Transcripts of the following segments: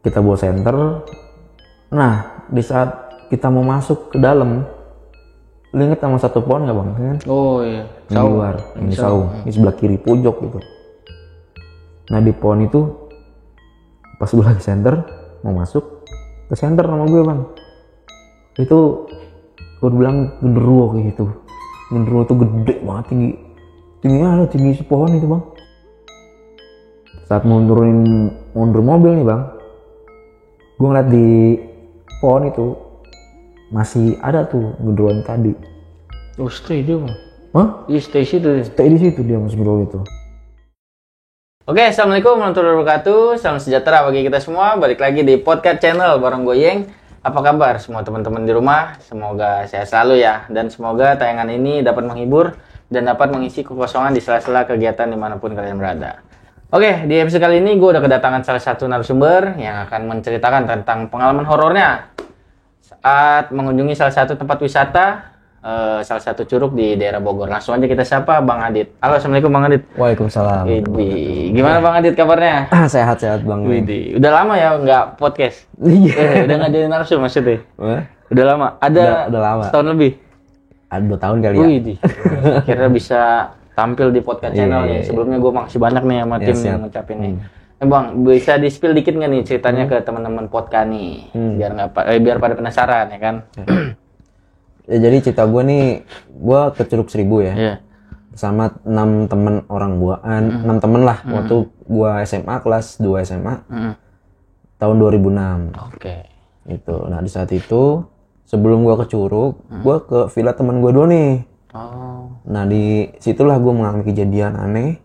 kita bawa senter. Nah di saat kita mau masuk ke dalam, lu inget sama satu pohon nggak bang? Kan? Oh iya. Di luar, ini saung, di sebelah kiri pojok gitu. Nah di pohon itu pas gue lagi senter mau masuk ke senter sama gue bang, itu gue bilang genderuwo kayak gitu. Genderuwo tuh gede banget, tinggi si pohon itu bang. Saat mundur mobil nih bang, gue ngeliat di pohon itu masih ada tuh genderuwo yang tadi. Oh stay dia bang? Hah? Iya stay situ. Stay di situ dia mas genderuwo itu. Oke, assalamualaikum warahmatullahi wabarakatuh. Salam sejahtera bagi kita semua. Balik lagi di podcast channel bareng gue Yeng. Apa kabar semua teman-teman di rumah? Semoga sehat selalu ya. Dan semoga tayangan ini dapat menghibur dan dapat mengisi kekosongan di sela-sela kegiatan dimanapun kalian berada. Oke, di episode kali ini gue udah kedatangan salah satu narasumber yang akan menceritakan tentang pengalaman horornya saat mengunjungi salah satu tempat wisata, salah satu curug di daerah Bogor. Langsung aja kita sapa Bang Adit. Halo, assalamualkum Bang Adit. Waalaikumsalam. Widih. Gimana Bang Adit kabarnya? Sehat-sehat bang. Widih. Udah lama ya nggak podcast? Iya. Udah nggak jadi narsum maksudnya? Udah lama? Udah lama. Setahun lebih? Ada 2 tahun kali ya. Widih. Akhirnya bisa tampil di podcast channel nih. Sebelumnya gue makasih banyak nih sama tim yang ngucapin nih. Bang, bisa di-spill dikit nggak nih ceritanya ke teman-teman podcast nih? Biar pada penasaran ya kan? Ya, jadi cerita gue nih, gue ke Curug Seribu ya. Iya. Bersama 6 temen orang gue, 6 temen lah. Waktu gue SMA, kelas 2 SMA. Tahun 2006. Oke. Itu. Nah di saat itu, sebelum gue ke Curug, gue ke villa temen gue dulu nih. Oh. Nah di situlah gue mengalami kejadian aneh.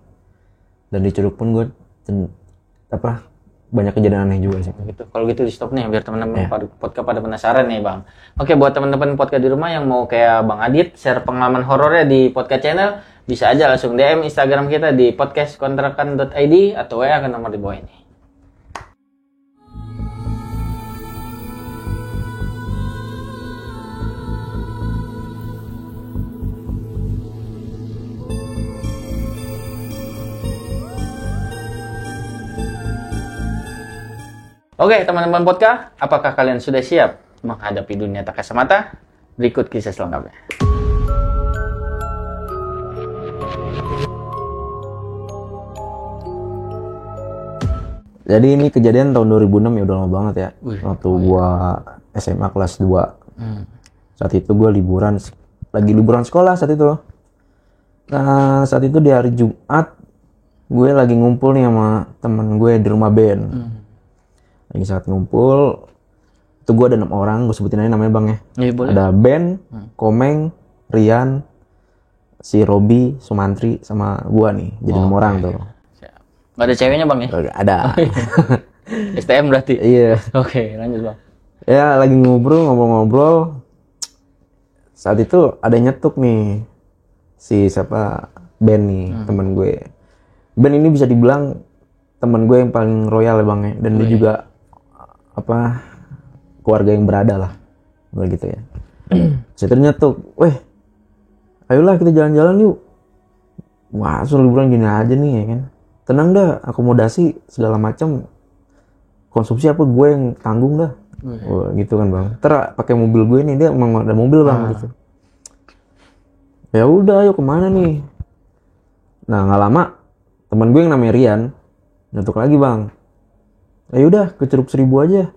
Dan di Curug pun gue banyak kejadian aneh juga sih. Gitu. Kalau gitu di stop nih biar teman-teman podcast pada penasaran nih Bang. Oke, buat teman-teman podcast di rumah yang mau kayak Bang Adit share pengalaman horornya di podcast channel, bisa aja langsung DM Instagram kita di podcastkontrakan.id atau WA ke nomor di bawah ini. Oke, teman-teman podcast, apakah kalian sudah siap menghadapi dunia tak kasat mata? Berikut kisah selengkapnya. Jadi ini kejadian tahun 2006 ya, udah lama banget ya. Waktu gua SMA kelas 2. Saat itu gua lagi liburan sekolah saat itu. Nah, saat itu di hari Jumat, gue lagi ngumpul nih sama temen gue di rumah band. Lagi saat ngumpul, itu gue ada 6 orang, gue sebutin aja namanya bang ya. Iya, boleh. Ada Ben, Komeng, Rian, si Robi, Sumantri, sama gue nih. Jadi 6 orang tuh. Gak ada ceweknya bang ya? Ada. STM berarti? Iya. Oke, lanjut bang. Ya lagi ngobrol-ngobrol. Saat itu ada nyetuk nih. Si Ben nih, temen gue. Ben ini bisa dibilang temen gue yang paling royal ya bang ya. Dan dia juga keluarga yang berada lah begitu ya. Saya nyetuk, weh ayolah kita jalan-jalan yuk. Wah liburan gini aja nih ya kan, tenang dah, akomodasi segala macam, konsumsi apa gue yang tanggung dah. Wah gitu kan bang, pakai mobil gue nih, dia emang ada mobil bang gitu. Ya udah ayo kemana nih. Nah nggak lama teman gue yang namanya Rian nyetuk lagi bang, ayo udah ke Curug Seribu aja.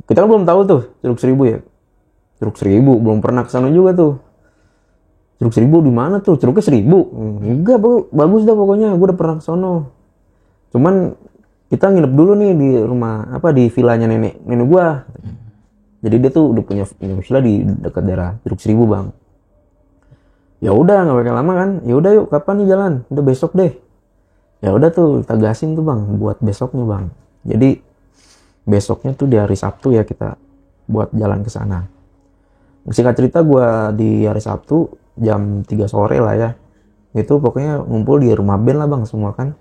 Kita kan belum tahu tuh Curug Seribu ya. Curug Seribu belum pernah kesana juga tuh. Curug Seribu di mana tuh? Curugnya 1000. Enggak, bagus dah pokoknya. Gue udah pernah kesana. Cuman kita nginep dulu nih di rumah di villanya nenek gue. Jadi dia tuh udah punya villa di dekat daerah Curug Seribu bang. Ya udah nggak bakal lama kan. Ya udah yuk, kapan nih jalan? Udah besok deh. Ya udah tuh kita gasin tuh bang buat besoknya bang. Jadi besoknya tuh di hari Sabtu ya kita buat jalan ke sana. Singkat cerita gue di hari Sabtu jam 3 sore lah ya. Itu pokoknya ngumpul di rumah band lah bang semua kan.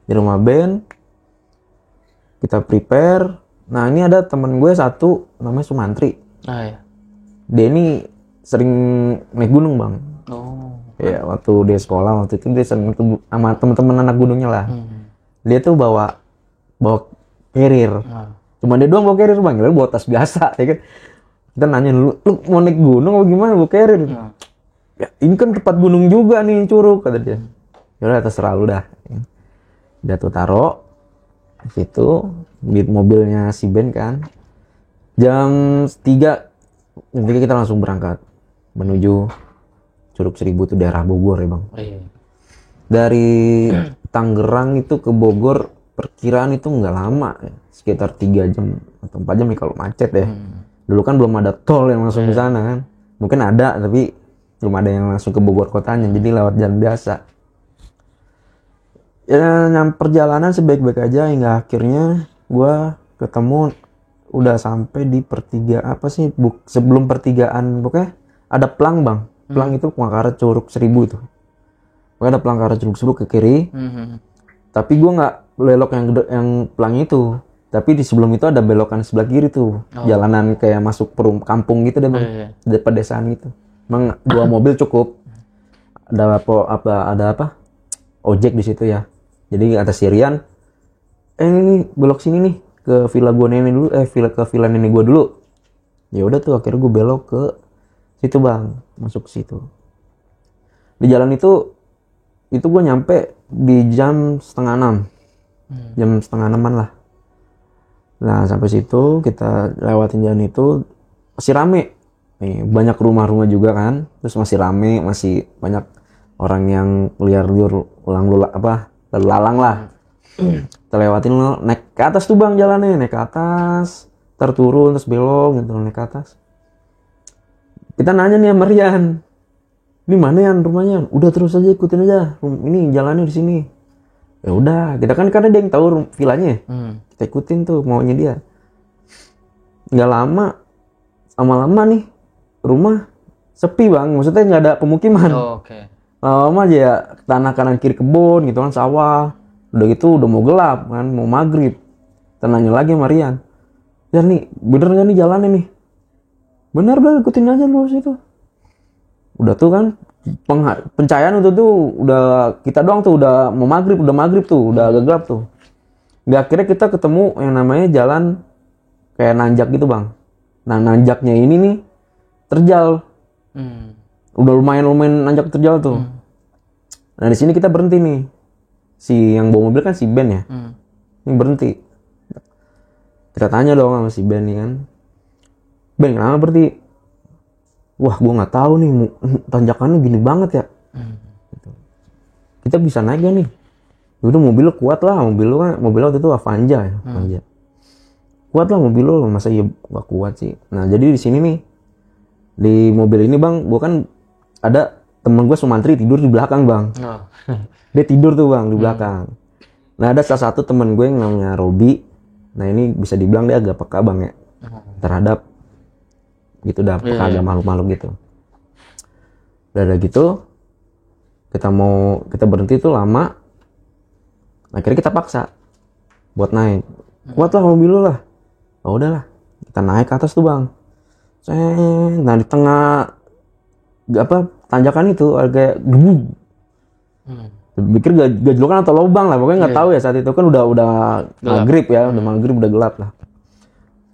Di rumah band kita prepare. Nah ini ada temen gue satu namanya Sumantri. Ah ya. Dia ini sering naik gunung bang. Oh. Ya waktu dia sekolah waktu itu dia sering sama teman-teman anak gunungnya lah. Dia tuh bawa carrier. Cuma dia doang bawa carrier bang, lalu bawa tas biasa, ya kan? Kita nanya lu mau naik gunung atau gimana bawa carrier? Ya ini kan tempat gunung juga nih Curug, kata dia. Yaudah terserah lu dah. Udah tuh taruh situ di mobilnya si Ben kan. Jam 3 kita langsung berangkat menuju Curug Seribu tuh daerah Bogor ya bang. Dari Tangerang itu ke Bogor perkiraan itu nggak lama ya. Sekitar 3 jam atau 4 jam nih kalau macet ya. Dulu kan belum ada tol yang langsung ke sana kan. Mungkin ada tapi belum ada yang langsung ke Bogor kotanya, jadi lewat jalan biasa. Ya perjalanan sebaik-baik aja hingga akhirnya gua ketemu udah sampai di pertigaan apa sih sebelum pertigaan pokoknya ada pelang bang. Pelang itu ke Curug Seribu itu. Pokoknya ada pelang ke arah Curug Seribu ke kiri. Tapi gua nggak belok yang pelang itu. Tapi di sebelum itu ada belokan sebelah kiri tuh. Jalanan kayak masuk kampung gitu deh bang. Di pedesaan gitu. Emang 2 mobil cukup. Ada apa? Ojek di situ ya. Jadi atas Sirian. Ini belok sini nih ke villa gua nenek dulu. Ke villa nenek gua dulu. Ya udah tuh akhirnya gua belok ke situ bang. Masuk ke situ. Di jalan itu gua nyampe di jam 5:30. Jam 5:30 lah. Nah sampai situ kita lewatin jalan itu masih rame. Nih, banyak rumah-rumah juga kan, terus masih rame, masih banyak orang yang liar-liur lalu lalang lah. Kita lewatin naik ke atas tuh bang jalannya, naik ke atas, terturun terus belok gitu naik ke atas. Kita nanya nih sama Rian, ini mana Yan rumahnya? Udah terus aja ikutin aja, ini jalannya di sini. Ya udah, kita kan karena dia yang tahu villanya, kita ikutin tuh maunya dia. Nggak lama nih rumah sepi bang, maksudnya nggak ada pemukiman. Lama aja ya tanah kanan kiri kebun gitu kan, sawah. Udah gitu udah mau gelap kan, mau maghrib. Nanya lagi sama Rian, ya nih bener nggak nih jalannya nih? Bener ikutin aja lu situ. Udah tuh kan pencahayaan itu tuh udah kita doang tuh udah mau maghrib, tuh udah agak gelap tuh. Nggak akhirnya kita ketemu yang namanya jalan kayak nanjak gitu bang. Nah nanjaknya ini nih terjal. Udah lumayan nanjak terjal tuh. Nah di sini kita berhenti nih. Si yang bawa mobil kan si Ben ya. Ini berhenti. Kita tanya dong sama si Ben nih kan. Ben kenapa berhenti? Wah gua nggak tahu nih tanjakannya gini banget ya. Gitu. Kita bisa naik gak nih? Udah mobil kuat lah, mobil waktu itu Avanza ya. Avanza. Kuat lah mobil lo, masa iya gak kuat sih. Nah jadi di sini nih di mobil ini bang, gua kan ada temen gue Sumantri tidur di belakang bang. Dia tidur tuh bang di belakang. Nah ada salah satu temen gue yang namanya Robi. Nah ini bisa dibilang dia agak peka bang ya terhadap gitu dah, peka agak makhluk-makhluk gitu. Udah ada gitu kita berhenti tuh lama. Akhirnya kita paksa buat naik. Kuat lah mobil lu lah. Oh udahlah kita naik ke atas tuh bang. Nah di tengah tanjakan itu agak gebuk. Pikir gajlokan atau lubang lah, pokoknya nggak tahu ya saat itu kan udah maghrib ya, udah maghrib udah gelap lah.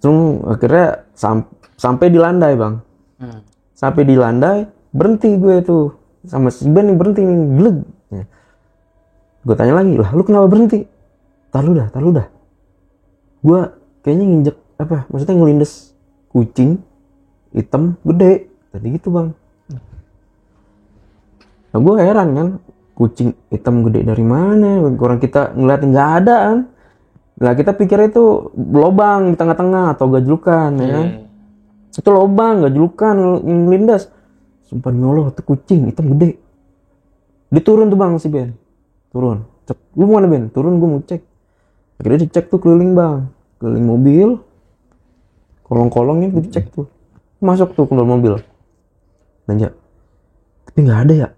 Terus akhirnya sampai di landai bang. Sampai di landai berhenti gue tuh sama si Ben nih berhenti nih gleg. Gue tanya lagi lah, lu kenapa berhenti? Tar lu dah. Gue kayaknya nginjek maksudnya ngelindes kucing hitam gede tadi gitu bang. Nah gue heran kan, kucing hitam gede dari mana? Orang kita ngeliatin nggak ada kan. Nah kita pikir itu lobang di tengah-tengah atau gajlukan ya kan. Itu lobang gajlukan ngelindas. Sumpah nyoloh itu kucing hitam gede. Dia turun tuh bang si Ben. Turun. Cek, lu mau mana Ben? Turun gue mau cek. Akhirnya dicek tuh keliling bang. Keliling mobil. Kolong-kolongnya dicek tuh. Masuk tuh ke dalam mobil. Nanya. Tapi nggak ada ya.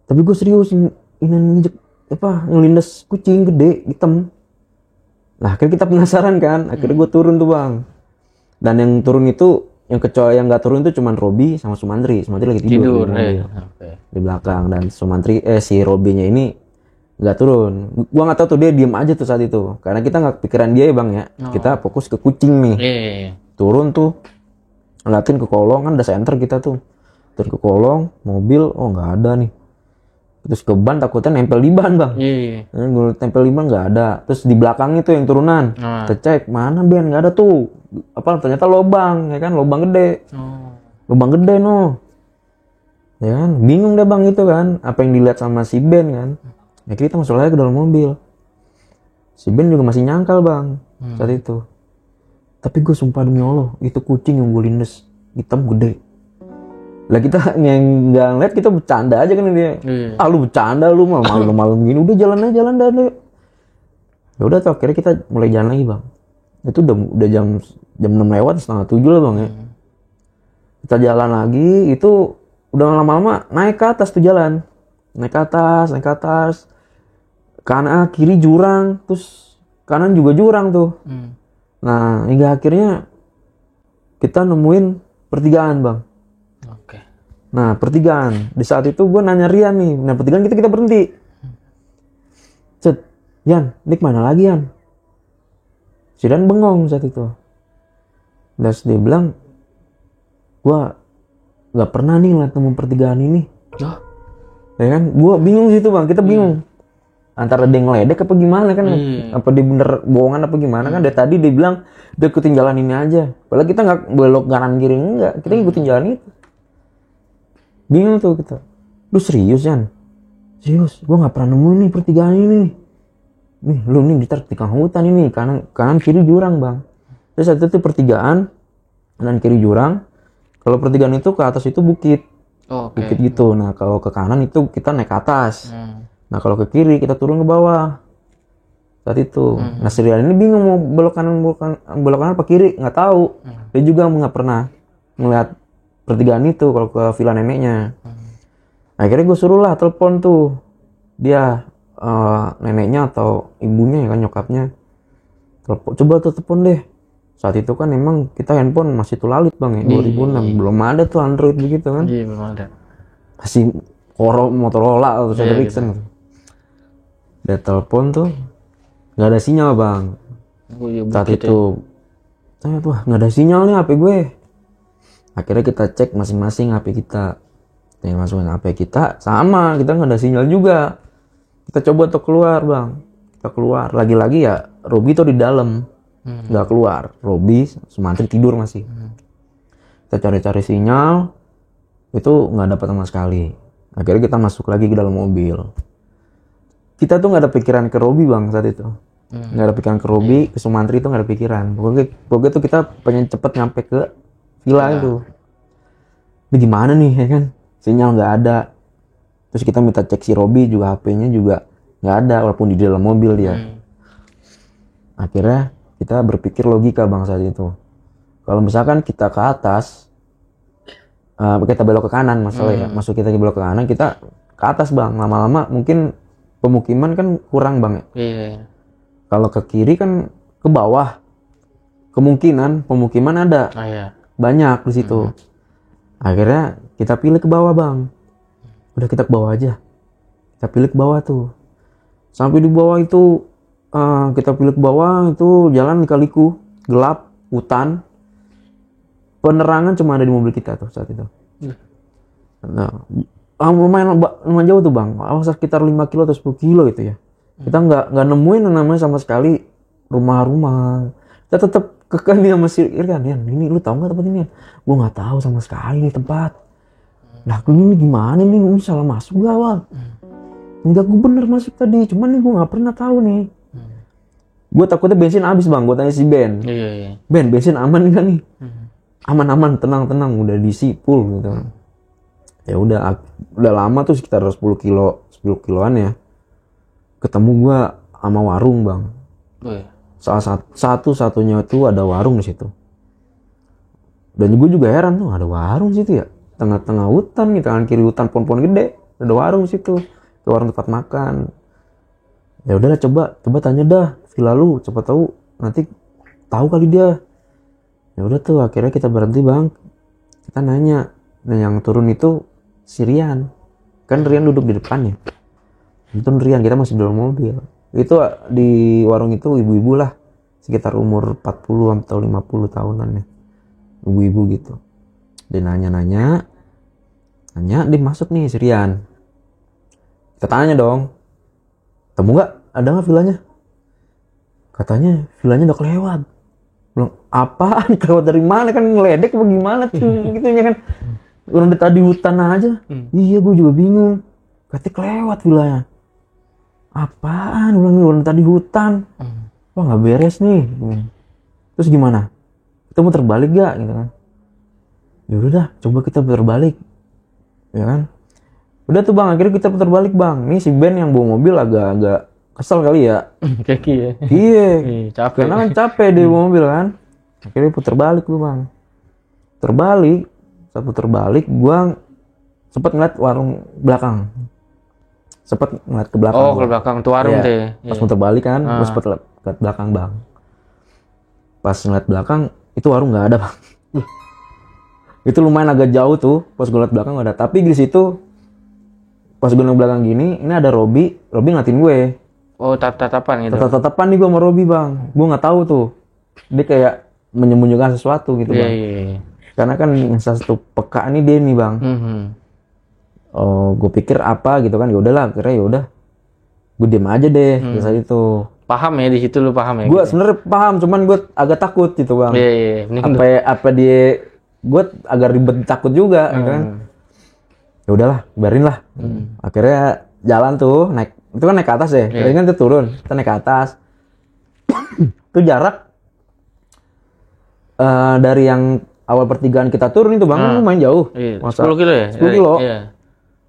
Tapi gue serius nginjek ngelindas kucing gede hitam. Nah akhirnya kita penasaran kan. Akhirnya gue turun tuh bang. Dan yang turun itu yang nggak turun itu cuman Robi sama Sumantri. Sumantri lagi tidur di belakang. Dan Sumantri si Robinya ini nggak turun. Gua nggak tahu tuh dia diem aja tuh saat itu, karena kita nggak kepikiran dia ya bang ya. Kita fokus ke kucing nih. Turun tuh, ngeliatin ke kolong kan, udah senter kita tuh. Turun ke kolong, mobil, oh nggak ada nih. Terus ke ban, takutnya nempel di ban bang. Gue tempel di ban nggak ada. Terus di belakang itu yang turunan, kita cek mana ban, nggak ada tuh. Apa ternyata lobang, ya kan, lobang gede. Lubang gede no. Ya kan, bingung deh bang itu kan, apa yang dilihat sama si Ben kan. Ya kita masuk lagi ke dalam mobil. Si Ben juga masih nyangkal bang saat itu. Tapi gue sumpah demi Allah, itu kucing yang gue lindes, hitam gede. Lah kita yang nggak ngeliat, kita bercanda aja kan dia. Ah lu bercanda lu mah, malam-malam gini udah jalan aja, jalan dah. Ya udah tuh akhirnya kita mulai jalan lagi bang. Itu udah jam 6 lewat, setengah 7 lah bang ya. Kita jalan lagi, itu udah lama-lama naik ke atas tuh jalan. Naik ke atas. Kanan kiri jurang, terus kanan juga jurang tuh. Nah, hingga akhirnya kita nemuin pertigaan, bang. Nah, pertigaan. Di saat itu gue nanya Rian nih. Nah, pertigaan kita berhenti. Cet, Yan, Dik mana lagi Yan? Si Dan bengong saat itu. Terus dia bilang, gue gak pernah nih ngeliat nemu pertigaan ini. Ya kan? Gue bingung situ bang, kita bingung. Antara dia ngeledek apa gimana kan, apa dia bener bohongan apa gimana kan. Dari tadi dia bilang dia ikutin jalan ini aja, padahal kita nggak belok kanan kiri, enggak, kita ikutin jalan itu. Bingung tuh kita. Lu serius Yan? Serius, gue nggak pernah nemu nih pertigaan ini nih. Lu nih di tengah hutan ini, kanan kiri jurang bang. Terus saat itu pertigaan kanan kiri jurang. Kalau pertigaan itu ke atas itu bukit. Bukit gitu. Nah kalau ke kanan itu kita naik ke atas. Nah kalau ke kiri kita turun ke bawah saat itu. Nah si Rian ini bingung mau belok kanan apa kiri, nggak tahu. Dia juga nggak pernah ngeliat pertigaan itu kalau ke villa neneknya. Akhirnya gue suruh lah telepon tuh dia, neneknya atau ibunya ya kan, nyokapnya. Coba tuh telepon deh. Saat itu kan emang kita handphone masih tulalit bang ya, 2006 belum ada tuh Android begitu kan. Belum ada. Masih Motorola atau Ericsson gitu. Dia telepon tuh nggak ada sinyal bang. Saat itu wah nggak ada sinyal nih HP gue. Akhirnya kita cek masing-masing HP kita. Yang masukin HP kita sama, kita nggak ada sinyal juga. Kita coba tuh keluar bang. Kita keluar lagi-lagi ya, Robi tuh di dalam nggak keluar. Robi Sumantri tidur masih. Kita cari-cari sinyal itu nggak dapat sama sekali. Akhirnya kita masuk lagi ke dalam mobil. Kita tuh nggak ada pikiran ke Robi bang saat itu. Nggak ada pikiran ke Robi, ke Sumantri itu nggak ada pikiran. Pokoknya tuh kita pengen cepet nyampe ke villa itu. Ini gimana nih ya kan? Sinyal nggak ada. Terus kita minta cek si Robi juga, HP-nya juga nggak ada walaupun di dalam mobil dia. Akhirnya kita berpikir logika bang saat itu. Kalau misalkan kita ke atas, kita belok ke kanan masalah ya. Masuk kita belok ke kanan, kita ke atas bang. Lama-lama mungkin pemukiman kan kurang bang ya. Kalau ke kiri kan ke bawah, kemungkinan pemukiman ada banyak di situ. Akhirnya kita pilih ke bawah bang. Udah kita ke bawah aja. Kita pilih ke bawah tuh. Sampai di bawah itu kita pilih ke bawah itu jalan kaliku, gelap, hutan. Penerangan cuma ada di mobil kita tuh saat itu. Nah, lumayan jauh tuh bang. Sekitar 5 kilo atau 10 kilo gitu ya. Kita nggak nemuin namanya sama sekali rumah-rumah. Kita tetap kekeh nih sama si Irkan. Ini lu tahu nggak tempat ini? Gue nggak tahu sama sekali nih tempat. Nah ini gimana nih? Ini salah masuk gak awal? Enggak, gue bener masuk tadi. Cuman nih gue nggak pernah tahu nih. Gue takutnya bensin habis bang. Gue tanya si Ben. Ben, bensin aman gak nih? Aman, tenang, udah diisi full gitu. Ya udah lama tuh sekitar 10 kiloan ya. Ketemu gue sama warung bang. Salah satu-satunya itu ada warung di situ. Dan gue juga heran tuh ada warung situ ya. Tengah-tengah hutan gitu, kanan kiri hutan, pohon-pohon gede, ada warung situ. Itu warung tempat makan. Ya udahlah coba tanya dah villa lu, coba tahu nanti tahu kali dia. Ya udah tuh akhirnya kita berhenti bang. Kita nanya. Nah yang turun itu si Rian. Kan Rian duduk di depannya. Itu Rian, kita masih di dalam mobil. Itu di warung itu ibu-ibu lah, sekitar umur 40 atau 50 tahunan ya, ibu-ibu gitu. Dia nanya, dia masuk nih si Rian. Kita tanya dong, temu nggak, ada nggak villanya? Katanya villanya udah kelewat. Bilang, apaan? Kelewat dari mana? Kan ngeledek apa gimana tuh gitu ya kan. Orang udah tadi hutan aja. Iya, gue juga bingung. Katanya kelewat villanya. Apaan? Ulang tadi hutan. Wah, nggak beres nih. Terus gimana? Kita mau terbalik gak? Gitu kan. Ya udah, coba kita putar balik. Ya kan? Udah tuh bang, akhirnya kita putar balik bang. Nih si Ben yang bawa mobil agak kesel kali ya. Kaki ya. Iya. Capek. Karena kan capek di mobil kan. Akhirnya putar balik tuh bang. Terbalik. Saat putar balik, gua sempet ngeliat warung belakang. Sempet ngeliat ke belakang. Oh, ke belakang tuh warung iya. deh. Pas muter balik kan, gua sempet ngeliat belakang bang. Pas ngeliat belakang, itu warung nggak ada bang. Itu lumayan agak jauh tuh. Pas gua ngeliat belakang nggak ada. Tapi di situ, pas gua ngeliat belakang gini, ini ada Robi ngeliatin gue. Oh, tatapan gitu. Tatapan nih gua sama Robi bang. Gua nggak tahu tuh. Dia kayak menyembunyikan sesuatu gitu bang. Iya. Karena kan yang satu peka nih dia nih bang. Oh, gue pikir apa gitu kan, ya udahlah, akhirnya ya udah, gue diem aja deh saat itu. Paham ya di situ, lu paham ya? Gue sebenarnya paham, cuman gue agak takut gitu bang. Iya. Apa dia, gue agak ribet takut juga, gitu kan. Ya udahlah, biarin lah. Akhirnya jalan tuh, naik, itu kan naik ke atas ya. Jadi kan itu turun, kita naik ke atas. Itu jarak dari yang awal pertigaan kita turun itu bang, lumayan jauh. Iya. 10 kilo ya? 10 kilo. Iya.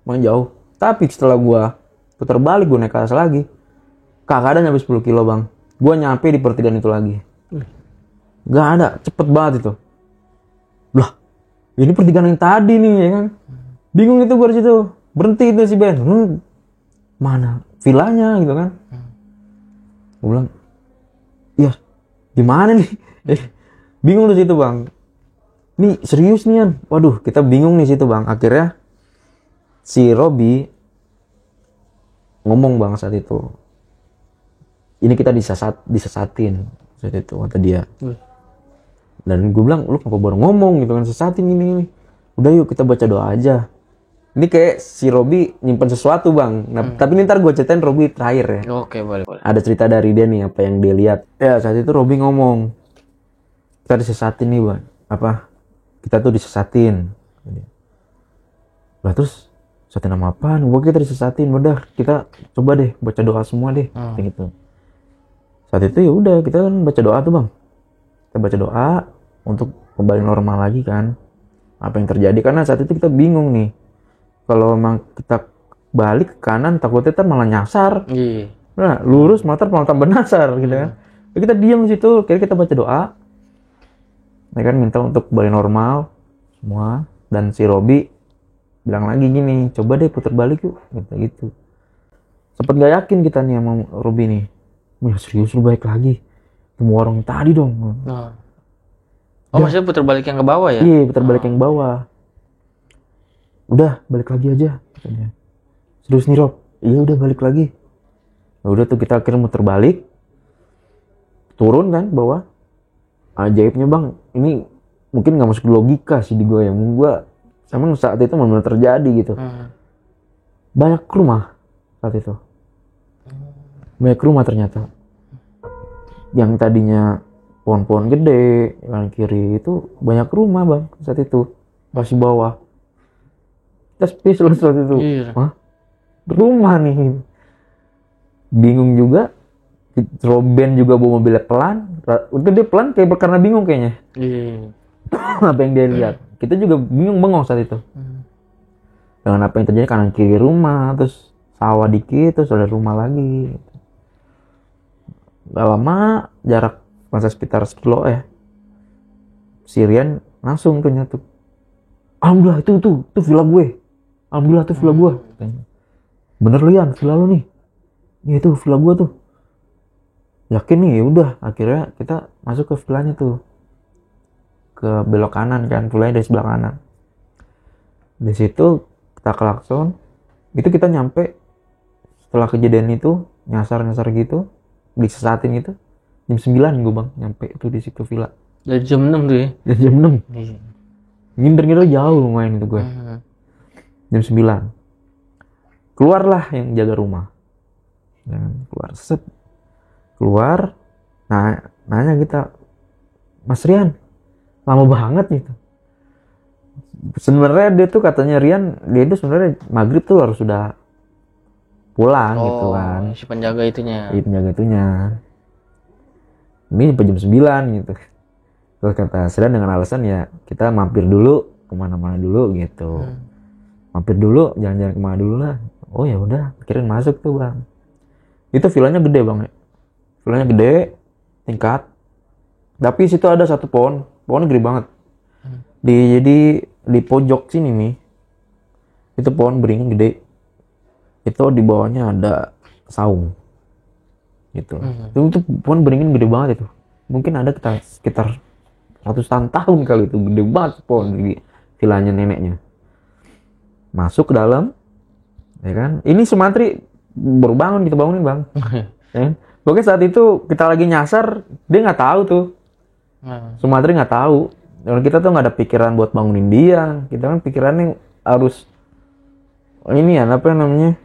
Main jauh. Tapi setelah gua putar balik, gua naik ke atas lagi, kagak ada nyampe 10 kilo bang. Gua nyampe di pertigaan itu lagi. Gak ada, cepet banget itu. Lah, ini pertigaan yang tadi nih ya kan. Bingung itu gua di situ. Berhenti itu si Ben. Mana villanya gitu kan. Gua bilang, ya gimana nih? Bingung di situ bang. Nih serius nih Yan. Waduh, kita bingung nih situ bang. Akhirnya si Robi ngomong bang saat itu, ini kita disesatin saat itu kata dia. Dan gue bilang, lu kenapa baru ngomong gitu kan, sesatin ini. Udah yuk kita baca doa aja. Ini kayak si Robi nyimpen sesuatu bang. Nah, tapi ini ntar gue ceritain Robi terakhir ya. Oke, boleh. Ada cerita dari dia nih apa yang dia lihat. Ya saat itu Robi ngomong, kita disesatin nih bang. Apa? Kita tuh disesatin. Lah terus sesatin nama apaan? Gue kita disesatin, udah kita coba deh baca doa semua deh, gitu. Saat itu ya udah kita kan baca doa tuh bang. Kita baca doa untuk kembali normal lagi kan. Apa yang terjadi? Karena saat itu kita bingung nih. Kalau memang kita balik ke kanan, takutnya kita malah nyasar. Iya. Nah, lurus motor malah tambah nyasar gitu kan. Jadi kita diam di situ, kira kita baca doa. Ya kan minta untuk kembali normal semua, dan si Robi bilang lagi gini, coba deh putar balik yuk, gitu. Sempet gak yakin kita nih sama Robi nih. Ya serius lu balik lagi. Temu orang tadi dong. Oh, maksudnya putar balik yang ke bawah ya? Iya, putar balik yang bawah. Udah, balik lagi aja, katanya. Serius nih Rob? Iya udah balik lagi. Ya udah tuh kita akhirnya muter balik. Turun kan bawah. Ajaibnya bang, ini mungkin gak masuk logika sih di gue ya. Gue sama saat itu benar-benar terjadi gitu. Banyak rumah saat itu. Banyak rumah ternyata. Yang tadinya pohon-pohon gede, kanan kiri itu banyak rumah bang saat itu. Masih bawah. Kita sepi saat itu. Iya. Hah? Rumah nih. Bingung juga. Robin juga bawa mobilnya pelan. Udah dia pelan kayak karena bingung kayaknya. Iya. Apa yang dia lihat. Kita juga bingung bengong saat itu. Dengan apa yang terjadi kanan kiri rumah, terus sawah dikit, terus ada rumah lagi. Gak lama, jarak masa sekitar 10 kilo ya. Sirian langsung tuh nyatu. Alhamdulillah itu villa gue. Alhamdulillah itu villa gue. Bener lu Yan, villa lu nih. Ya itu villa gue tuh. Yakin nih, ya udah. Akhirnya kita masuk ke villanya tuh. Ke belok kanan kan, villanya dari sebelah kanan. Di situ kita klakson. Itu kita nyampe setelah kejadian itu nyasar gitu, disesatin gitu, jam 9 gue bang nyampe itu di situ villa. Dari jam 6 tuh ya. Dan jam 6 Iya. nginder jauh lumayan itu gue. Jam 9 keluarlah yang jaga rumah, keluar set, keluar, nah nanya kita, Mas Rian lama banget gitu. Sebenarnya dia tuh katanya Rian, dia itu sebenarnya maghrib tuh harus sudah pulang gitu kan. Si penjaga itunya. Iya penjaga itunya. Ini sampai jam 9 gitu. Terus kata Rian dengan alasan ya kita mampir dulu kemana-mana dulu gitu. Mampir dulu, jalan-jalan kemana dulu lah. Oh ya udah, akhirnya masuk tuh bang. Itu villanya gede bang ya. Villanya gede, tingkat. Tapi situ ada satu pohon gede banget. Jadi di pojok sini nih, itu pohon beringin gede. Itu di bawahnya ada saung, gitu. Itu pohon beringin gede banget itu. Mungkin ada sekitar ratusan tahun kali itu, gede banget pohon di villanya neneknya. Masuk ke dalam, ya kan? Ini Sumantri baru bangun, kita bangunin bang. Ya kan? Pokoknya saat itu kita lagi nyasar, dia nggak tahu tuh. Sumantri nggak tahu. Dan kita tuh nggak ada pikiran buat bangunin dia. Kita kan pikirannya harus ini ya, apa namanya,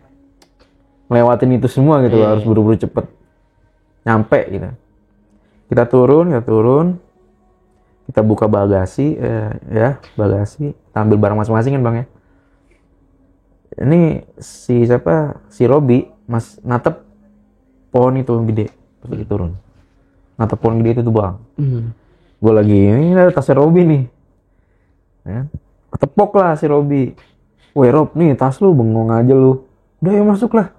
melewatin itu semua gitu. Harus buru-buru cepet nyampe gitu. Kita turun, kita buka bagasi, bagasi, kita ambil barang masing-masing kan bang ya. Ini si Robi mas natep pohon itu gede pas lagi turun, natep pohon gede itu tuh bang. Gue lagi ini ada tasnya Robi nih, ya. Ketepok lah si Robi. Woi Rob, nih tas lu bengong aja lu. Udah ya masuk lah.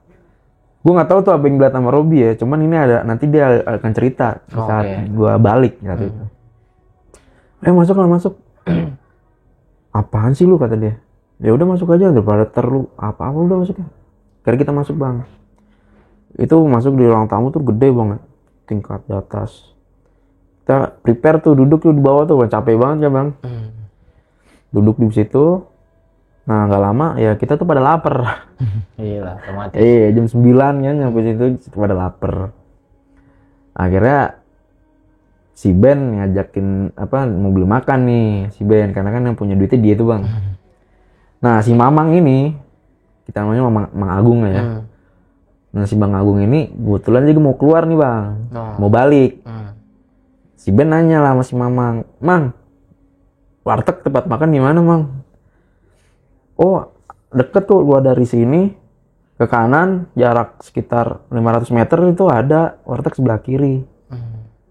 Gue nggak tahu tuh apa yang dilihat sama Robi ya. Cuman ini ada, nanti dia akan cerita saat gue balik saat itu. Masuk lah masuk. Apaan sih lu kata dia. Ya udah masuk aja daripada terlu apa udah masuk ya. Karena kita masuk bang. Itu masuk di ruang tamu tuh gede banget, tingkat di atas. Kita prepare tuh, duduk tuh di bawah tuh, capek banget ya bang. Duduk di situ. Nah nggak lama ya kita tuh pada lapar. Iya lah, otomatis. Jam 9 kan nyampe situ pada lapar. Akhirnya si Ben ngajakin mau beli makan nih si Ben, karena kan yang punya duitnya dia tuh bang. Nah si Mamang ini, kita namanya Mang Agung lah ya. Nah si Bang Agung ini kebetulan juga mau keluar nih bang, mau balik. Si Ben nanya lah sama si Mamang, Mang, warteg tempat makan di mana Mang? Oh deket tuh, gua dari sini ke kanan jarak sekitar 500 meter itu ada warteg sebelah kiri.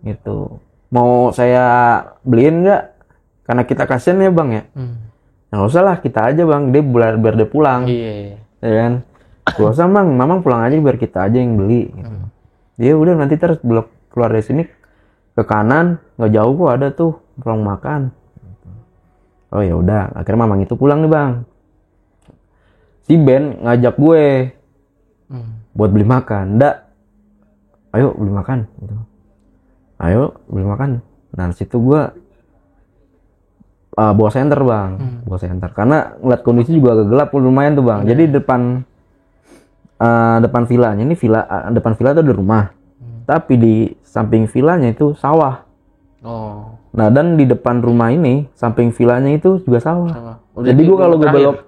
Gitu. Mau saya beliin nggak? Karena kita kasihan ya bang ya. Nggak usah lah, kita aja bang, dia biar dia pulang. Iya. Ya kan? Gak usah bang, Mamang pulang aja biar kita aja yang beli. Gitu. Dia udah nanti terus belok keluar dari sini ke kanan, nggak jauh kok ada tuh ruang makan. Oh ya udah, akhirnya Mamang itu pulang nih bang. Si Ben ngajak gue buat beli makan, ayo beli makan. Gitu. Ayo beli makan. Nah situ gue bawa senter bang, bawa senter. Karena ngeliat kondisi juga agak gelap lumayan tuh bang. Jadi depan villanya ini depan villa itu ada rumah. Tapi di samping villanya itu sawah. Nah dan di depan rumah ini samping villanya itu juga sawah. Jadi gue kalau gue belok,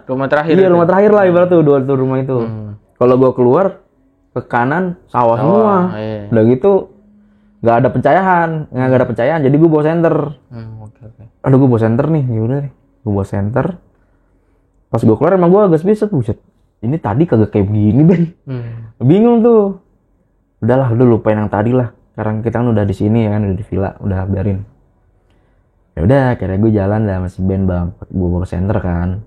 rumah terakhir. Iya rumah terakhir lah ibarat tuh dua rumah itu. Kalau gue keluar ke kanan sawah semua. Udah gitu nggak ada pencahayaan, jadi gue bawa senter. Aduh gue bawa senter nih, yaudah nih, gue bawa senter. Pas gue keluar emang gue agak spesial, buset. Ini tadi kagak kayak begini Ben. Bingung tuh. Udahlah, udah lupain yang tadi lah. Sekarang kita kan udah di sini ya kan, udah di villa, udah biarin. Ya udah, akhirnya gue jalan lah sama si Ben bang, gue bawa senter kan.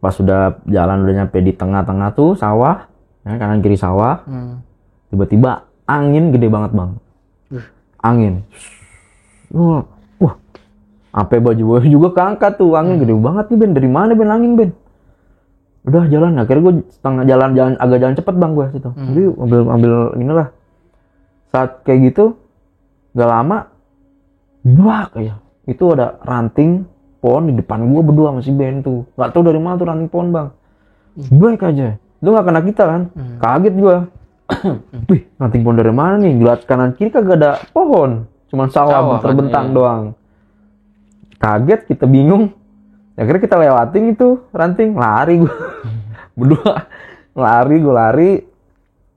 Pas sudah jalan udah nyampe di tengah-tengah tuh sawah, ya, kanan kiri sawah. Tiba-tiba angin gede banget bang. Angin. Wah, sampai baju juga keangkat tuh, angin gede banget nih Ben. Dari mana Ben angin Ben? Udah jalan, akhirnya gue setengah jalan agak jalan cepet bang gue situ. Jadi ambil inilah. Saat kayak gitu, gak lama, kayak itu ada ranting pohon di depan gue berdua sama si Ben tuh. Gak tau dari mana tuh ranting pohon bang. Baik aja. itu nggak kena kita kan. Kaget gua. Wih, ranting pohon dari mana nih? Lihat kanan kiri kagak ada pohon, cuman sawah terbentang kan, doang. Kaget, kita bingung. Akhirnya kita lewatin itu ranting, lari gua. Berdua gua lari.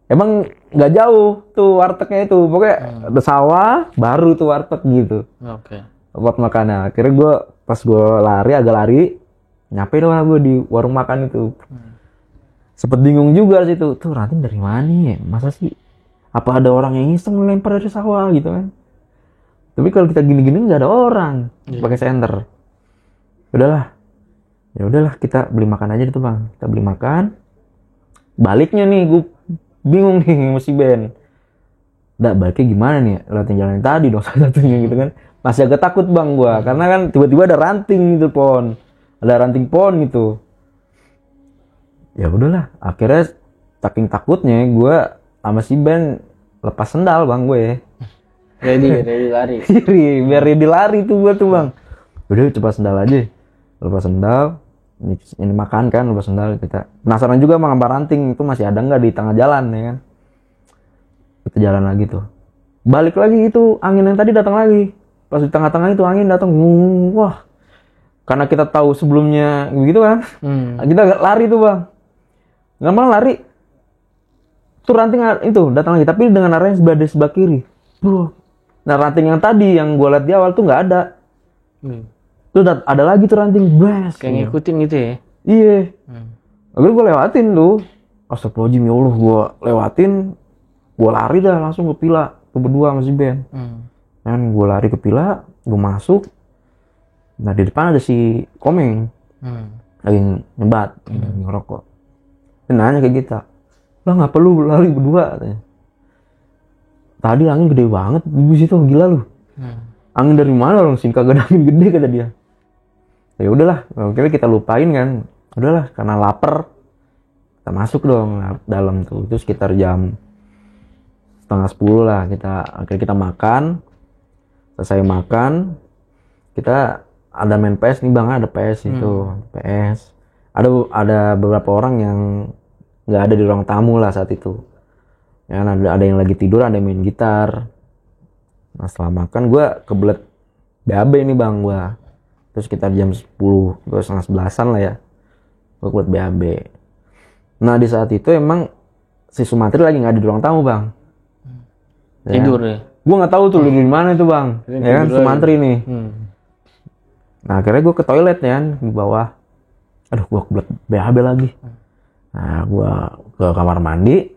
Emang nggak jauh tuh wartegnya itu, pokoknya ada sawah, baru tuh warteg gitu. Oke. Tempat makannya. Akhirnya gue pas gue agak lari, nyampe doang gue di warung makan itu. Sempet bingung juga sih tuh ranting dari mana ya? Masa sih? Apa ada orang yang iseng lempar dari sawah gitu kan? Tapi kalau kita gini-gini nggak ada orang pakai senter. Ya udahlah kita beli makan aja itu bang. Kita beli makan. Baliknya nih gue bingung nih masih Ben. Baliknya gimana nih? Lewatin jalan yang tadi dong satu-satunya gitu kan. Masih agak takut bang gua karena kan tiba-tiba ada ranting gitu pohon. Ada ranting pohon gitu. Ya udahlah, akhirnya saking takutnya gua sama si Ben lepas sendal bang gue. Ready lari. Biar ready lari tuh gua tuh bang. Udah coba sendal aja. Lepas sendal. Ini makan kan lepas sendal kita. Penasaran juga sama ranting itu masih ada nggak di tengah jalan ya kan. Kita jalan lagi tuh. Balik lagi itu angin yang tadi datang lagi. Pas di tengah-tengah itu angin datang. Wah. Karena kita tahu sebelumnya begitu kan. Kita agak lari tuh bang. Nggak malah lari. Tuh ranting itu datang lagi. Tapi dengan arah yang sebelah kiri. Nah ranting yang tadi yang gue lihat di awal tuh nggak ada. Tuh ada lagi tuh ranting. Kayak ngikutin gitu ya. Iya. Akhirnya gue lewatin tuh. Astagfirullahaladzim ya Allah. Gue lewatin. Gue lari dah langsung ke Pila. Tuh berdua sama si Ben. Dan gue lari ke Pila. Gue masuk. Nah di depan ada si Komeng. Lagi nyebat. Lagi ngerokok. Dia nanya ke kita. Lah ngapa lu lari berdua? Katanya. Tadi angin gede banget. Di situ gila lu. Angin dari mana orang sini kagak ada angin gede kata dia. Ya udahlah, akhirnya kita lupain kan. Udahlah, karena lapar. Kita masuk dong dalam tuh. Itu sekitar jam 9:30 lah akhirnya kita makan. Selesai makan, kita ada main PS nih bang, ada PS itu. PS. Ada beberapa orang yang nggak ada di ruang tamu lah saat itu. Ya, ada yang lagi tidur, ada yang main gitar. Nah setelah makan gue kebelet BAB nih bang gue. Terus sekitar jam 10, gue 10:30 lah ya. Gue kebelet BAB. Nah di saat itu emang si Sumantri lagi gak ada di ruang tamu bang. Tidur ya? Gue gak tahu tuh di mana itu bang. Ya kan Sumantri nih. Nah akhirnya gue ke toilet ya kan di bawah. Aduh gue kebelet BAB lagi. Nah gue ke kamar mandi.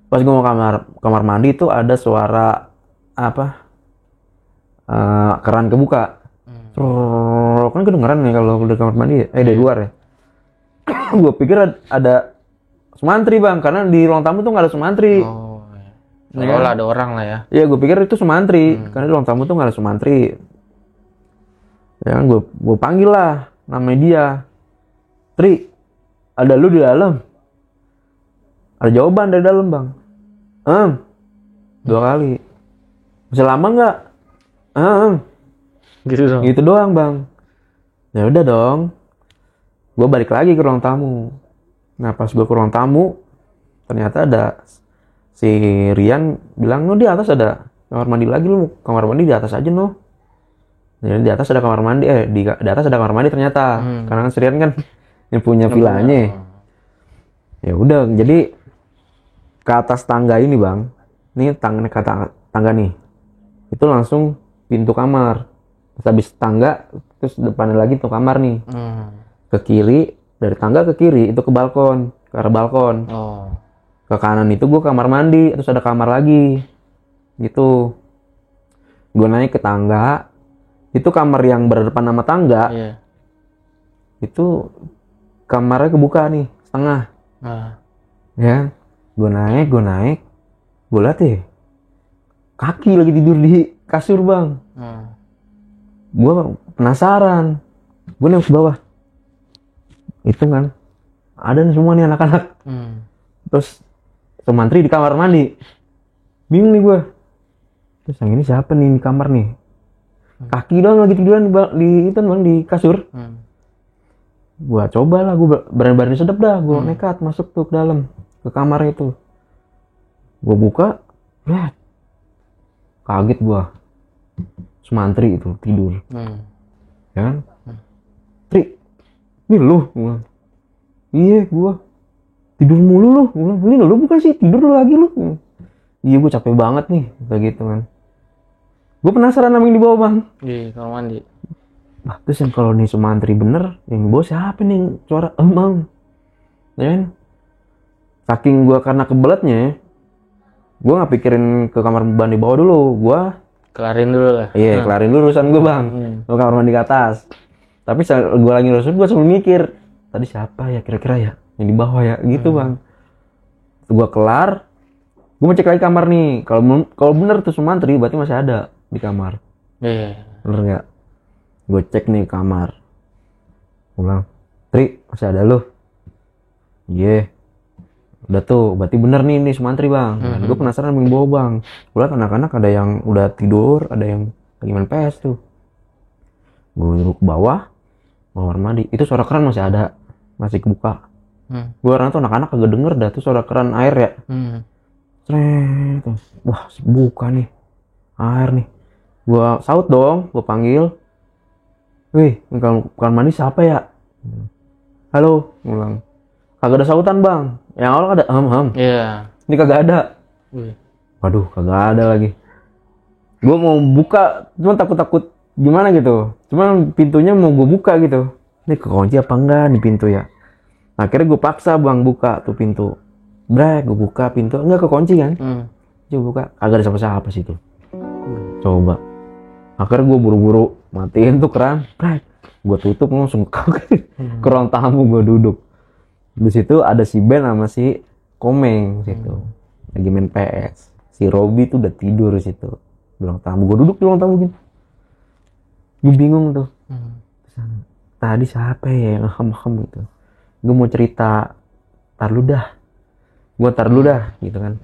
Pas gue mau kamar mandi itu ada suara keran kebuka. Kan kedengeran nih kalau udah kamar mandi ya? Dari luar ya. Gue pikir ada Sumantri bang, karena di ruang tamu tuh nggak ada Sumantri. Ya, ada orang lah ya. Iya gue pikir itu Sumantri, karena di ruang tamu tuh nggak ada Sumantri. Ya kan gue panggil lah namanya dia. Tri, ada lu di dalam? Ada jawaban dari dalam bang. 2 kali. Masih lama nggak? Gitu doang bang. Ya udah dong. Gue balik lagi ke ruang tamu. Nah pas gue ke ruang tamu, ternyata ada si Rian bilang, no di atas ada kamar mandi lagi, lu kamar mandi di atas aja no. Jadi di atas ada kamar mandi, di atas ada kamar mandi ternyata. Karena kan si Rian kan yang punya villanya. Ya udah, jadi ke atas tangga ini bang. Ini tangga nih. Itu langsung pintu kamar. Terus habis tangga, terus depannya lagi tuh kamar nih. Ke kiri, dari tangga ke kiri itu ke balkon, ke arah balkon. Ke kanan itu gue kamar mandi, terus ada kamar lagi. Gitu. Gue naik ke tangga, itu kamar yang berdepan sama tangga. Itu kamarnya kebuka nih, setengah. Ya, gue naik, gue liat ya, kaki lagi tidur di kasur bang. Gue penasaran, gue nengok ke bawah. Itu kan ada nih semua nih anak-anak. Terus Sumantri di kamar mandi. Bingung nih gue. Terus yang ini siapa nih di kamar nih? Kaki doang lagi tiduran di itu bang, di kasur. Gua coba lah, gua berani-berani sedep dah, gua nekat masuk tuh ke dalam, ke kamar itu. Gua buka, kaget gua. Sumantri itu tidur. Ya kan? Tri, ini lu? Gua. Iya, gua. Tidur mulu lu. Gua. Ini lu bukan sih, tidur lu lagi lu. Iya, gua capek banget nih, kayak gitu kan. Gua penasaran sama yang di bawah, Bang. Di kamar mandi. Bah, terus yang kalau nih Sumantri bener, yang bawa siapa nih yang suara emang? Ya kan? Saking gua karena kebeletnya, gua nggak pikirin ke kamar mandi bawah dulu, gua Kelarin dulu lah. iya kelarin dulu urusan gua Bang, ke kamar mandi ke atas. Tapi gua lagi urusan, gua sambil mikir, tadi siapa ya kira-kira ya yang di bawah ya, gitu Bang. Gua kelar, gua mau cek lagi kamar nih, kalau bener tuh Sumantri, berarti masih ada di kamar. Iya. Bener nggak? Gue cek nih kamar, gue bilang, Tri, masih ada lu? Iya, udah tuh, berarti bener nih Sumantri Bang. Gue penasaran yang bawa Bang. Gue liat anak-anak ada yang udah tidur, ada yang lagi main PS tuh. Gue nyuruh ke bawah, kamar mandi, itu suara keran masih ada, masih kebuka. Gue karena tuh anak-anak agak denger dah tuh suara keran air ya. Sret, wah buka nih, air nih. Gue saut dong, gue panggil. Wih, kamar mandi siapa ya? Halo, ngulang. Kagak ada sautan Bang. Yang awal ada Iya. Ini kagak ada. Waduh, kagak ada lagi. Gue mau buka, cuma takut gimana gitu. Cuma pintunya mau gue buka gitu. Ini kekunci apa enggak nih pintu ya? Akhirnya gue paksa Bang buka tuh pintu. Brek, gue buka pintu, enggak kekunci kan? Coba buka, kagak ada siapa-siapa situ. Coba. Akhirnya gue buru-buru matiin tuh keran, gue tutup langsung ke ruang tamu gue duduk. Di situ ada si Ben sama si Komeng situ, lagi main PS. Si Robi tuh udah tidur di situ, di ruang tamu. Gue duduk di ruang tamu gitu, gue bingung tuh. Tadi siapa ya yang hem gitu? Gue mau cerita, tar lu dah, gitu kan.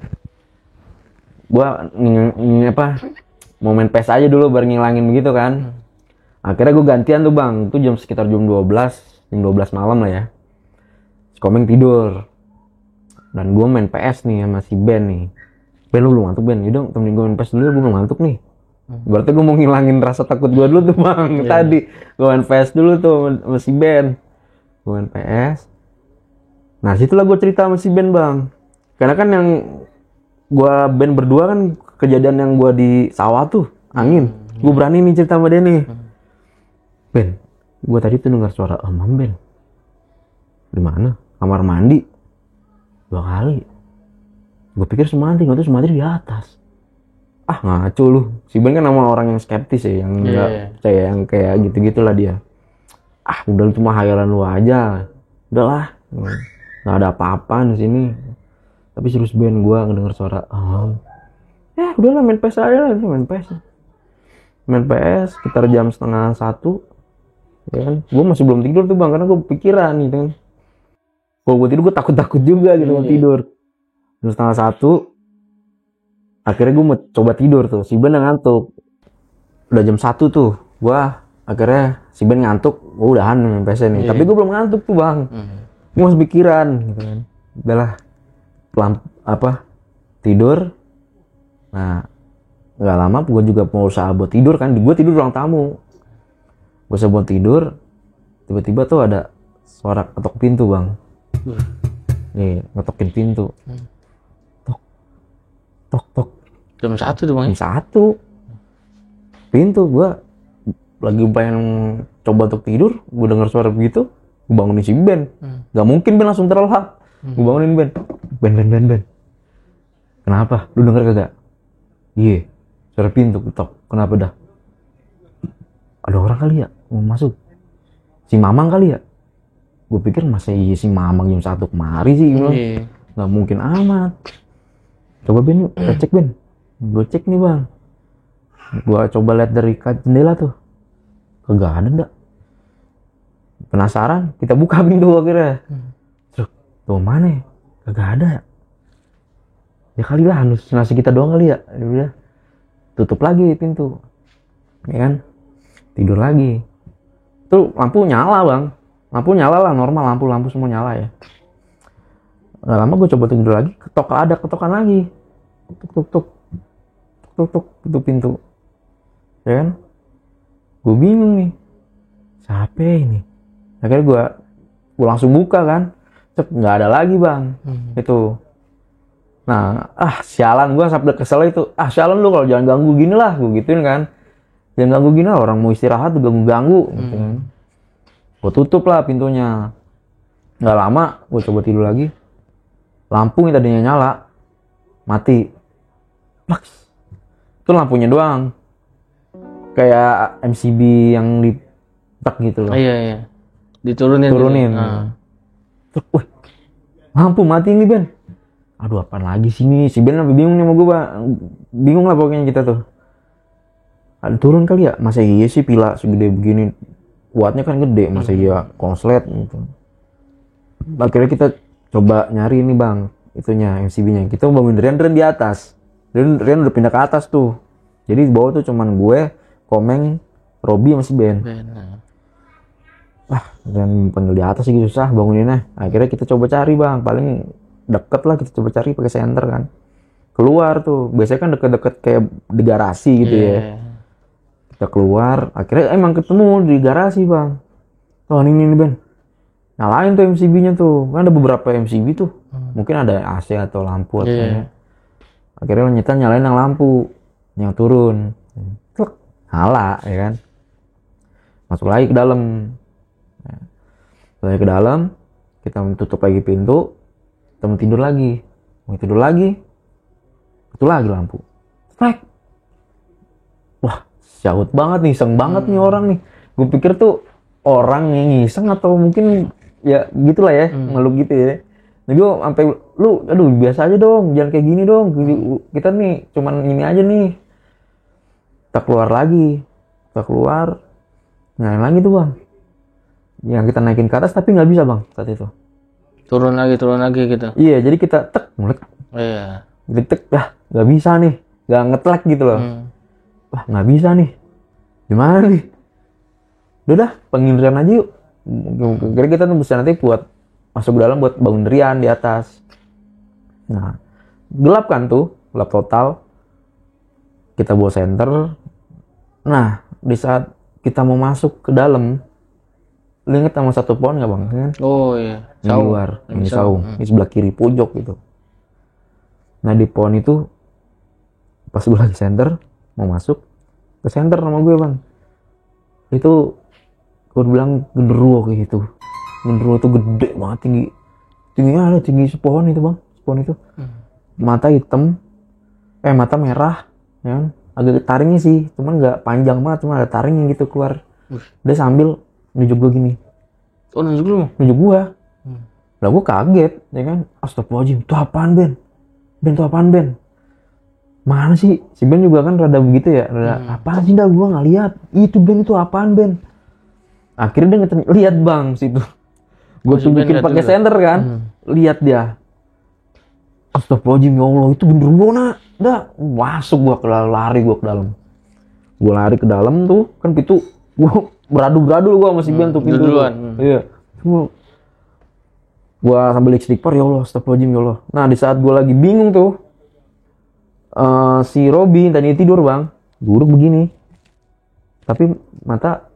Gue mau main PES aja dulu baru ngilangin begitu kan. Akhirnya gue gantian tuh Bang, itu sekitar jam 12 malam lah ya. Si Komeng tidur, dan gue main PS nih sama si Ben nih. Ben, lu belum ngantuk Ben? Yaudah temenin gue main PS dulu, gue belum ngantuk nih. Berarti gue mau ngilangin rasa takut gue dulu tuh Bang. Tadi gue main PS dulu tuh sama si Ben. Gue main PS. Nah situlah gue cerita sama si Ben Bang. Karena kan yang gue Ben berdua kan kejadian yang gue di sawah tuh, angin. Gue berani nih cerita sama dia nih. Ben, gue tadi tuh dengar suara Ben. Di mana? Kamar mandi. 2 kali. Gue pikir Sumantri, nggak tuh Sumantri di atas. Ah ngaco lu. Si Ben kan nama orang yang skeptis ya, yang nggak percaya, yang kayak gitu-gitulah dia. Ah udah lu cuma hayalan lu aja. Udahlah, nggak ada apa-apa di sini. Tapi serius Ben, gue ngedenger suara udahlah main PS aja lah, main PS sekitar jam 12:30 ya kan. Gue masih belum tidur tuh Bang, karena gue pikiran gitu kan. Kalau gue tidur gue takut juga gitu mau tidur. Jam 12:30 akhirnya gue mau coba tidur tuh, si Ben ngantuk. Udah jam 1 tuh, gue akhirnya si Ben ngantuk, gue udahan main PS nih. Tapi gue belum ngantuk tuh Bang. Gue masih pikiran gitu kan. Udahlah tidur. Nah nggak lama gue juga mau usaha buat tidur kan, gue tidur ruang tamu. Gue usaha buat tidur, tiba-tiba tuh ada suara ketok pintu Bang. Nih ngetokin pintu. Tok. Jam 1 tuh Bang. Jam 1. Pintu, gue lagi pengen coba untuk tidur, gue denger suara begitu, gue bangunin si Ben. Gak mungkin Ben langsung terlelap. Gue bangunin Ben. Ben. Kenapa? Lu denger kagak? Iya. Suara pintu ketok. Kenapa dah? Ada orang kali ya mau masuk. Si Mamang kali ya? Gue pikir masa si Mamang jam 1 kemari sih. Gak mungkin amat. Coba Ben yuk, kita cek Ben. Gue cek nih Bang. Gue coba lihat dari jendela tuh. Kagak ada ndak. Penasaran, kita buka pintu akhirnya. Tuh mana? Kagak ada. Ya kali lah halusinasi kita doang kali ya. Udah. Tutup lagi pintu. Ya kan? Tidur lagi. Tuh lampu nyala Bang. Lampu nyala lah, normal lampu semua nyala ya. Nggak lama gue coba tidur lagi, ada ketokan lagi. Tuk, itu pintu. Ya kan? Gue bingung nih. Siapa ini? Akhirnya gue langsung buka kan. Cek, nggak ada lagi bang. Itu. Nah, sialan gue sampai kesel itu. Sialan lu kalau jangan ganggu gini lah, gue gituin kan. Jangan ganggu gini lah, orang mau istirahat juga ganggu. Gitu kan. Gue tutup lah pintunya. Nggak lama, gue coba tidur lagi. Lampu yang tadinya nyala, mati. Plaks. Itu lampunya doang. Kayak MCB yang ditak gitu loh. Iya. Turunin. Wah, lampu mati nih Ben. Aduh, apaan lagi sih nih? Si Ben sampai bingung nih sama gue, Pak. Bingung lah pokoknya kita tuh. Turun kali ya? Masa iya sih pila segede begini? Wattnya kan gede, masa iya konslet gitu. Akhirnya kita coba nyari nih bang, itunya MCB-nya. Kita bangun Rian di atas. Rian udah pindah ke atas tuh. Jadi di bawah tuh cuman gue, Komeng, Robi sama si Ben. Dan panggil di atas sih susah banguninnya. Akhirnya kita coba cari bang, paling deket lah kita coba cari pakai senter kan. Keluar tuh, biasanya kan deket-deket kayak di garasi gitu ya. Kita keluar, akhirnya emang ketemu di garasi bang. Oh ini Ben, nyalain tuh MCB-nya tuh, kan ada beberapa MCB tuh. Mungkin ada AC atau lampu atau ya. Akhirnya nyetan nyalain yang lampu, yang turun. Nyala ya kan. Masuk lagi ke dalam. Kita tutup lagi pintu, kita mau tidur lagi, itu lagi lampu, wah syaut banget nih, iseng banget nih orang nih. Gue pikir tuh orang yang iseng atau mungkin ya gitulah ya, ngeluh gitu ya. Nah gue sampai aduh biasa aja dong, jangan kayak gini dong, kita nih cuman ini aja nih. Kita keluar, nyalain lagi tuh bang. Yang kita naikin ke atas tapi nggak bisa bang saat itu. Turun lagi gitu. Iya, jadi kita mulek. Iya. Tek, nggak bisa nih, nggak ngetlek gitu loh. Wah nggak bisa nih, gimana nih? Udah panggil Rian aja yuk. Kira kita tuh bisa nanti buat masuk ke dalam buat bangun Rian di atas. Nah, gelap kan tuh, gelap total. Kita bawa senter. Nah, di saat kita mau masuk ke dalam, lu inget sama satu pohon nggak bang? Kan? Oh iya. Di luar, ini saung, di sebelah kiri pojok gitu. Nah di pohon itu, pas gue lagi senter, mau masuk ke senter sama gue bang. Itu, gue bilang genderuwo kayak gitu. Genderuwo tuh gede banget, tingginya ada tinggi sepohon itu bang, sepohon itu. Mata hitam, mata merah, ya kan? Agak taringnya sih, cuman nggak panjang banget, cuma ada taringnya gitu keluar. Dia sambil nunjuk gue gini. Oh nunjuk lu? Nunjuk gue. Lah gue kaget, ya kan? Astagfirullahaladzim, itu apaan Ben? Ben itu apaan Ben? Mana sih? Si Ben juga kan rada begitu ya, apaan sih dah gue nggak lihat. Itu Ben itu apaan Ben? Akhirnya dia lihat bang situ. Gue tunjukin pakai senter kan, lihat dia. Astagfirullahaladzim ya Allah, itu genderuwo nak. Dah masuk gue ke dalam, gue lari ke dalam tuh kan pintu, gue beradu gue masih Ben tuh pintu duluan. Iya, gue sambil istighfar ya Allah, astagfirullahaladzim ya Allah. Nah di saat gue lagi bingung tuh, si Robi tadi tidur bang, duduk begini, tapi mata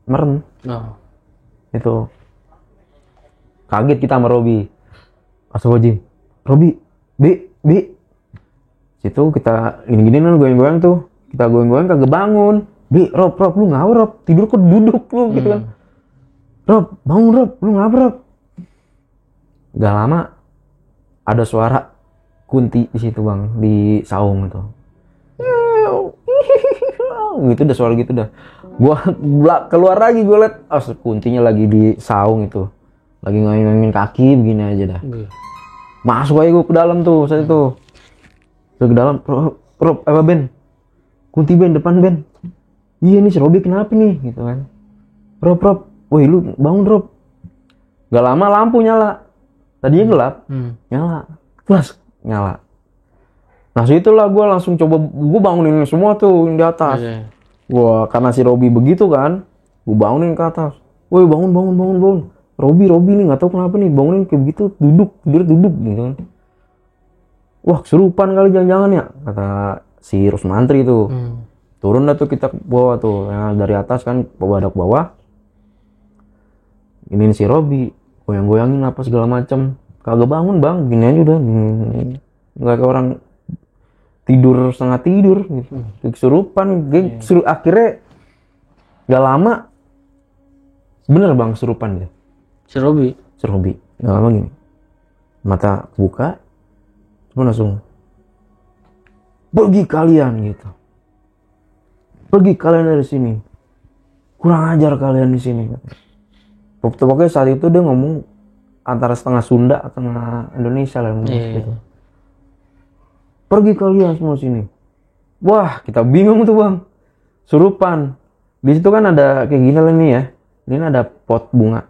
merem. Itu kaget kita sama Robi. Astagfirullahaladzim, Robi, Bi. Situ kita gini-gini nih goyang-goyang tuh. Kita goyang-goyang kagak bangun. Bi, Rob, lu ngapa Rob? Tidur kok duduk lu gitu kan. Rob, bangun Rob, lu ngapa Rob? Gak lama ada suara kunti di situ bang, di saung itu. Gitu udah suara gitu dah. Gua keluar lagi, gue liat kuntinya lagi di saung itu. Lagi ngoyong-ngoyongin kaki begini aja dah. Masuk aja gue ke dalam tuh saat itu. Ke dalam, Rob, apa Ben? Kunti Ben, depan Ben. Iya nih si Robi kenapa nih? Gitu kan. Rob, woi lu bangun Rob. Gak lama lampu nyala. Tadinya gelap, nyala. Plus, nyala. Nah situlah gue langsung coba, gue bangunin semua tuh yang di atas. Gue karena si Robi begitu kan, gue bangunin ke atas. Woi bangun. Robi nih nggak tahu kenapa nih bangunin kayak begitu, tidur duduk gitu kan. Wah kesurupan kali jangan-jangan ya, kata si Rusmantri tuh. Turun dah tuh kita ke bawah tuh, ya, dari atas kan bawa ke bawah. Ini si Robi goyang-goyangin apa segala macam, kagak bangun bang, gini aja udah, nggak kayak orang tidur setengah tidur gitu. Kesurupan, akhirnya nggak lama bener bang kesurupan gitu. Si Robi nggak lama gini, mata buka, cuma langsung pergi kalian gitu, pergi kalian dari sini, kurang ajar kalian di sini. Pokoknya saat itu dia ngomong antara setengah Sunda setengah Indonesia lah gitu. Pergi kalian semua sini. Wah kita bingung tuh bang, surupan. Di situ kan ada kayak gini lah nih ya, ini ada pot bunga.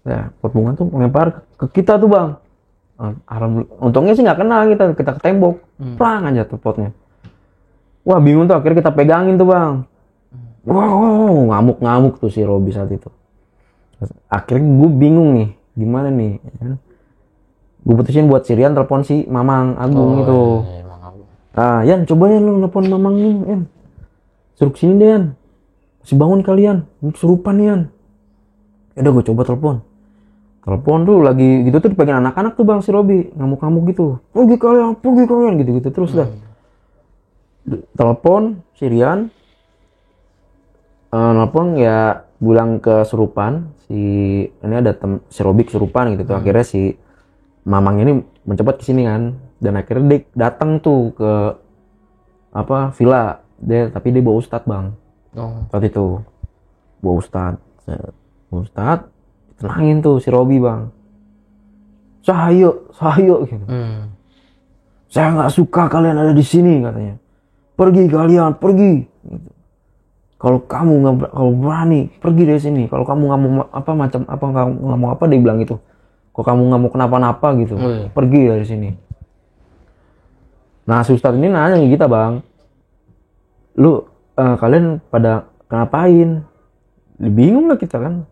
Ya, pot bunga tuh melempar ke kita tuh bang. Untungnya sih nggak kena kita ke tembok, plang aja tuh potnya. Wah bingung tuh, akhirnya kita pegangin tuh bang. Wow, ngamuk tuh si Robi saat itu. Akhirnya gue bingung nih, gimana nih? Gue putusin buat Sirian telepon si Mamang Agung itu. Yan coba ya lu telepon Mamang nih, Yan. Suruh kesini deh Yan. Masih bangun kalian, kesurupan Yan. Ya udah gue coba telepon tuh lagi gitu tuh dipegang anak-anak tuh bang si Robi, ngamuk-ngamuk gitu. Pergi kalian gitu terus dah. Telepon Sirian, telepon ya bilang kesurupan si ini ada si Robi kesurupan gitu tuh. Akhirnya si Mamang ini mencoba kesini kan, dan akhirnya dia datang tuh ke apa villa tapi dia bawa ustad bang. Saat itu bawa ustad tenangin tuh si Robi bang, Sahayo gitu. Saya nggak suka kalian ada di sini katanya, pergi kalian gitu. Kalau kamu kalau berani pergi dari sini, kalau kamu nggak mau nggak mau apa dia bilang gitu, kalau kamu nggak mau kenapa-napa gitu, pergi dari sini. Nah si ustad ini nanya kita bang, lu kalian pada ngapain? Bingung lah kita kan,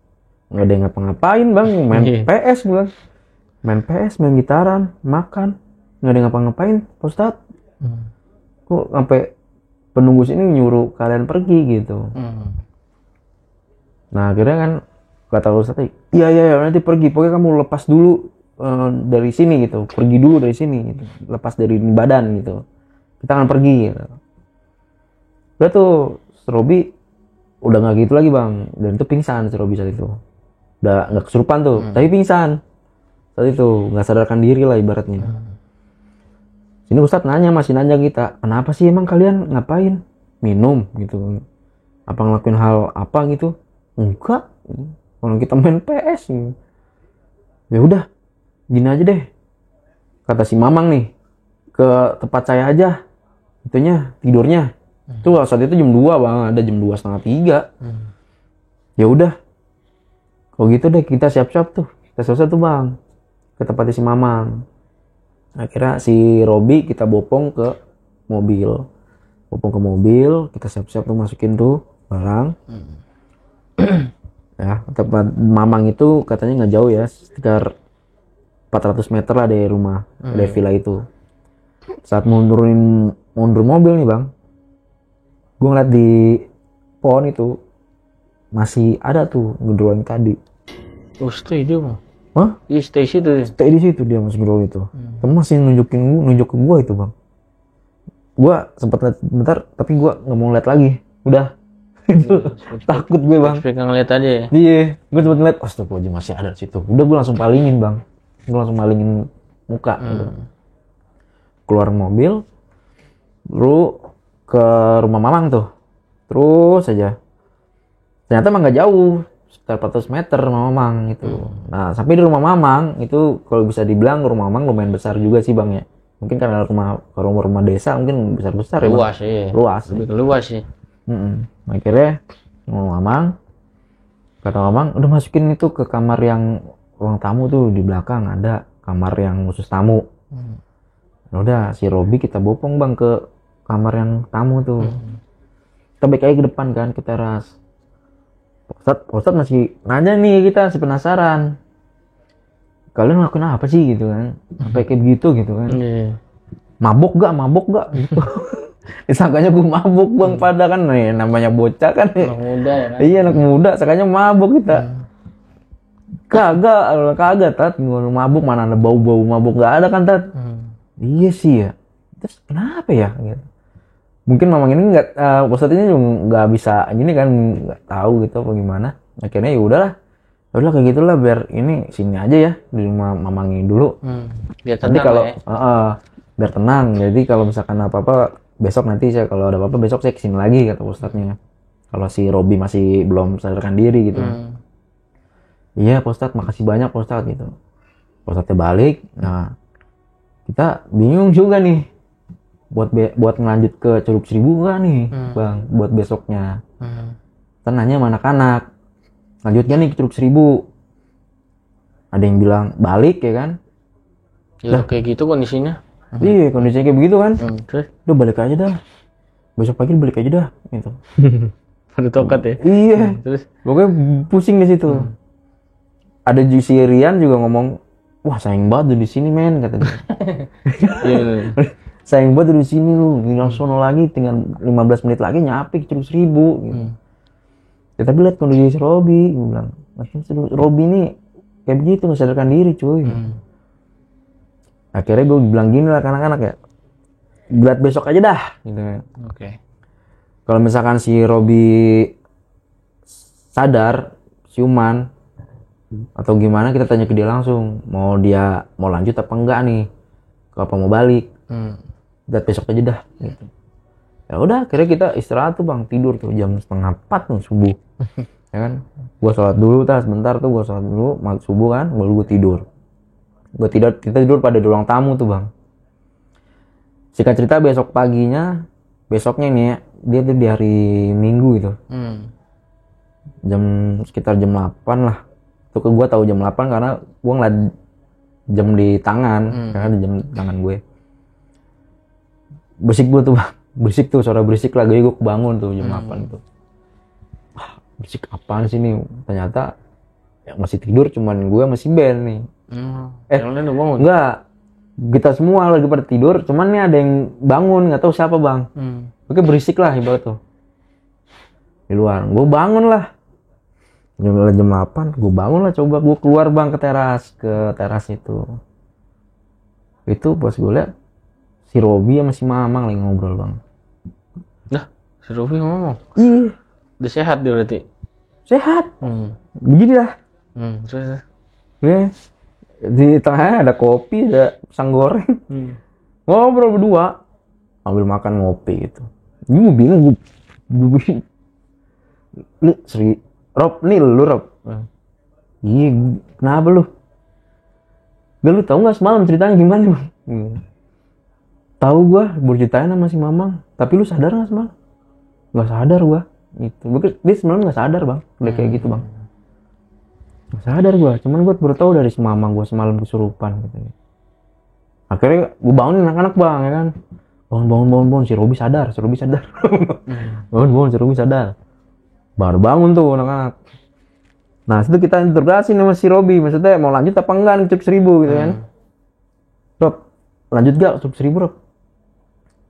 nggak ada yang ngapa-ngapain bang, main PS gue, main gitaran, makan, nggak ada yang ngapa-ngapain Pak Ustadz. Kok sampai penunggu sini nyuruh kalian pergi gitu. Nah akhirnya kan kata Ustadz, iya nanti pergi, pokoknya kamu lepas dulu dari sini gitu, pergi dulu dari sini gitu, lepas dari badan gitu, kita akan pergi gitu. Udah tuh Robi udah nggak gitu lagi bang, dan itu pingsan si Robi saat itu, udah nggak kesurupan tuh, tapi pingsan saat itu, nggak sadarkan diri lah ibaratnya. Sini Ustadz masih nanya kita, kenapa sih emang kalian ngapain? Minum gitu, apa ngelakuin hal apa gitu? Enggak, kalau kita main PS gitu. Ya udah gini aja deh, kata si Mamang nih, ke tempat saya aja itunya tidurnya. Itu saat itu jam 2 bang, ada jam 2:30. Ya udah kalau gitu deh kita siap-siap tuh tuh bang ke tempatnya si Mamang. Akhirnya si Robi kita bopong ke mobil, kita siap-siap tuh masukin tuh barang. Ya tempat Mamang itu katanya nggak jauh ya, sekitar 400 meter lah dari rumah, dari villa itu. Saat mundur mobil nih bang, gue ngeliat di pohon itu masih ada tuh gendruwo yang tadi. Oh stay dia mah? Hah? Iya stay situ. Stay di situ dia mas gendruwo itu. Masih nunjuk ke gue itu bang. Gue sempet liat bentar, tapi gue nggak mau lihat lagi. Udah. Itu takut gue bang. Pengen ngeliat aja ya? Iya. Gue sempet ngeliat, astagfirullahaladzim masih ada di situ. Udah gue langsung palingin bang. Gue langsung palingin muka. Gitu. Keluar mobil, lalu ke rumah Mamang tuh, terus aja. Ternyata emang nggak jauh, sekitar 400 meter rumah Mamang itu. Nah sampai di rumah Mamang itu kalau bisa dibilang rumah Mamang lumayan besar juga sih bang ya. Mungkin karena rumah desa mungkin besar ya bang. Luas ya. Luas. Lebih luas sih. Akhirnya rumah Mamang, kata Mamang udah masukin itu ke kamar yang ruang tamu tuh, di belakang ada kamar yang khusus tamu. Udah si Robi kita bopong bang ke kamar yang tamu tuh. Kita balik lagi ke depan kan, ke teras. Ustadz masih nanya nih, kita masih penasaran. Kalian ngelakuin apa sih gitu kan? Sampai kayak begitu gitu kan? Mabok gak gitu. Disangkanya gue mabuk bang, pada kan namanya bocah kan. Anak muda ya kan? Iya anak muda, sangkanya mabuk kita. Kagak Tat, mabuk mana ada bau-bau mabuk, gak ada kan Tat. Iya sih ya. Terus kenapa ya? Gitu. Mungkin mamang ini Ustadz ini juga nggak bisa gini kan, nggak tahu gitu apa gimana. Akhirnya ya udahlah kayak gitulah, biar ini sini aja ya di rumah mamang ini dulu. Biar Nanti tenang kalau ya. biar tenang. Jadi kalau misalkan apa-apa besok nanti kalau ada apa-apa besok saya kesini lagi kata Ustadznya. Kalau si Robi masih belum sadarkan diri gitu. Iya Pak Ustadz, makasih banyak Pak Ustadz gitu. Pak Ustadznya balik. Nah kita bingung juga nih. Buat ngelanjut ke Curug Seribu nggak nih bang, buat besoknya. Kita nanya sama anak-anak, lanjut gak nih ke Curug Seribu? Ada yang bilang balik ya kan. Ya kayak gitu kondisinya. Iya kondisinya kayak begitu kan. Terus? Udah balik aja dah, besok pagi balik aja dah gitu. Pada tokat ya? Iya. Terus? Pokoknya pusing di situ. Ada si Rian juga ngomong, wah sayang banget di sini men katanya. Iya. Sayang banget di sini lu, langsung lagi tinggal 15 menit lagi nyampe ke Curug Seribu gitu. Ya, tapi lihat kondisi Robi, gue bilang, Robi ini kayak begitu, nggak sadarkan diri cuy. Akhirnya gue bilang gini lah ke anak-anak ya, berat besok aja dah gitu kan. Kalau misalkan si Robi sadar, siuman atau gimana, kita tanya ke dia langsung, mau lanjut apa enggak nih, apa mau balik. Berat besok aja dah gitu. Ya udah, akhirnya kita istirahat tuh bang, tidur tuh jam 3:30 tuh subuh. Ya kan, gua sholat dulu sebentar tuh, gua sholat dulu maghrib subuh kan, gua tidur. Kita tidur pada di ruang tamu tuh bang. Singkat cerita besoknya nih ya, dia tuh di hari Minggu gitu. Sekitar jam 8 lah. Tuh gua tahu jam 8 karena gua ngeliat jam di tangan, karena di jam tangan gue. Berisik gue tuh bang, berisik tuh, suara berisik lah, gue kebangun tuh jam 8 tuh. Wah, berisik apaan sih nih? Ternyata ya masih tidur, cuman gue masih Ben nih. Yang lain udah bangun? Enggak, kita semua lagi pada tidur, cuman nih ada yang bangun, nggak tahu siapa bang. Oke, berisik lah ibarat tuh di luar. Gue bangun lah jam 8, gue bangun lah, coba gue keluar bang ke teras itu pas gue lihat si Robi sama si Mamang lagi ngobrol bang. Nah, si Robi ngomong? Iya. Udah sehat dia berarti? Sehat. Begini lah. Terus? Ya. Di tengahnya ada kopi, ada pisang goreng. Ngobrol berdua. Ambil makan ngopi gitu. Gue bingung. Rob, nih lu Rob. Iya, kenapa lu? Lu tau gak semalam ceritanya gimana bang? Tahu gua ceritain sama si Mamang, tapi lu sadar nggak semalam? Nggak sadar gua, gitu. Dia semalam nggak sadar bang, udah kayak gitu bang. Nggak sadar gua, cuman gua baru tahu dari si Mamang gua semalam kesurupan gitu. Akhirnya gua bangunin anak-anak bang, ya kan. Bangun, si Robi sadar. Bangun, si Robi sadar. Baru bangun tuh anak-anak. Nah situ kita interogasi sama si Robi, maksudnya mau lanjut apa enggak nih Curug Seribu gitu kan. Rob, lanjut gak Curug Seribu Rob?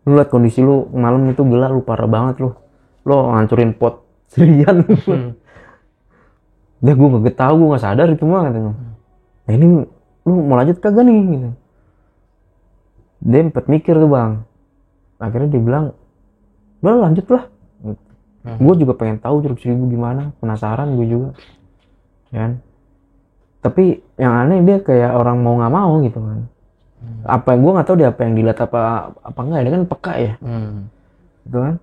Lu liat kondisi lu malam itu gila, lu parah banget lu ngancurin pot sendirian. Dia gue gak tau, gue gak sadar itu mah katanya. Nah ini lu mau lanjut kagak nih gitu. Dia sempat mikir tuh bang, akhirnya dia bilang udah lanjut lah. Gue juga pengen tahu Curug Seribu gimana, penasaran gue juga kan. Tapi yang aneh dia kayak orang mau nggak mau gitu kan. Apa yang gue nggak tahu dia apa yang dilihat apa enggak, dia kan peka ya. Gitu kan.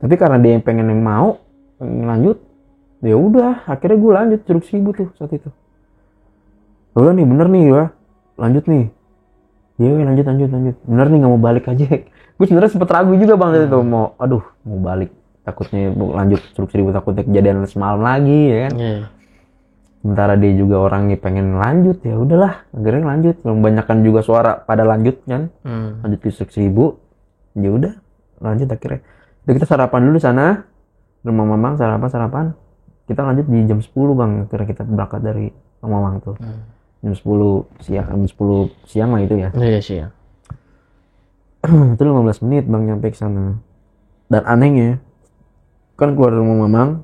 Tapi karena dia yang pengen lanjut, ya udah akhirnya gue lanjut Curug Seribu tuh saat itu. Udah nih bener nih ya, lanjut nih. Iya lanjut. Bener nih nggak mau balik aja. Gue sebenarnya sempet ragu juga bang dari itu mau balik. Takutnya lanjut Curug Seribu, takutnya kejadian semalam lagi ya kan. Sementara dia juga orangnya pengen lanjut, ya udahlah akhirnya lanjut. Kebanyakan juga suara pada lanjut kan. Lanjut ke Curug Seribu, ya udah lanjut akhirnya. Jadi kita sarapan dulu sana, rumah Mamang sarapan. kita lanjut di jam 10 bang, kira kita berangkat dari Mamang tuh. Jam 10 siang, jam 10 siang lah itu ya. Iya siang. Itu 15 menit bang nyampe ke sana. Dan anehnya kan keluar dari rumah Mamang,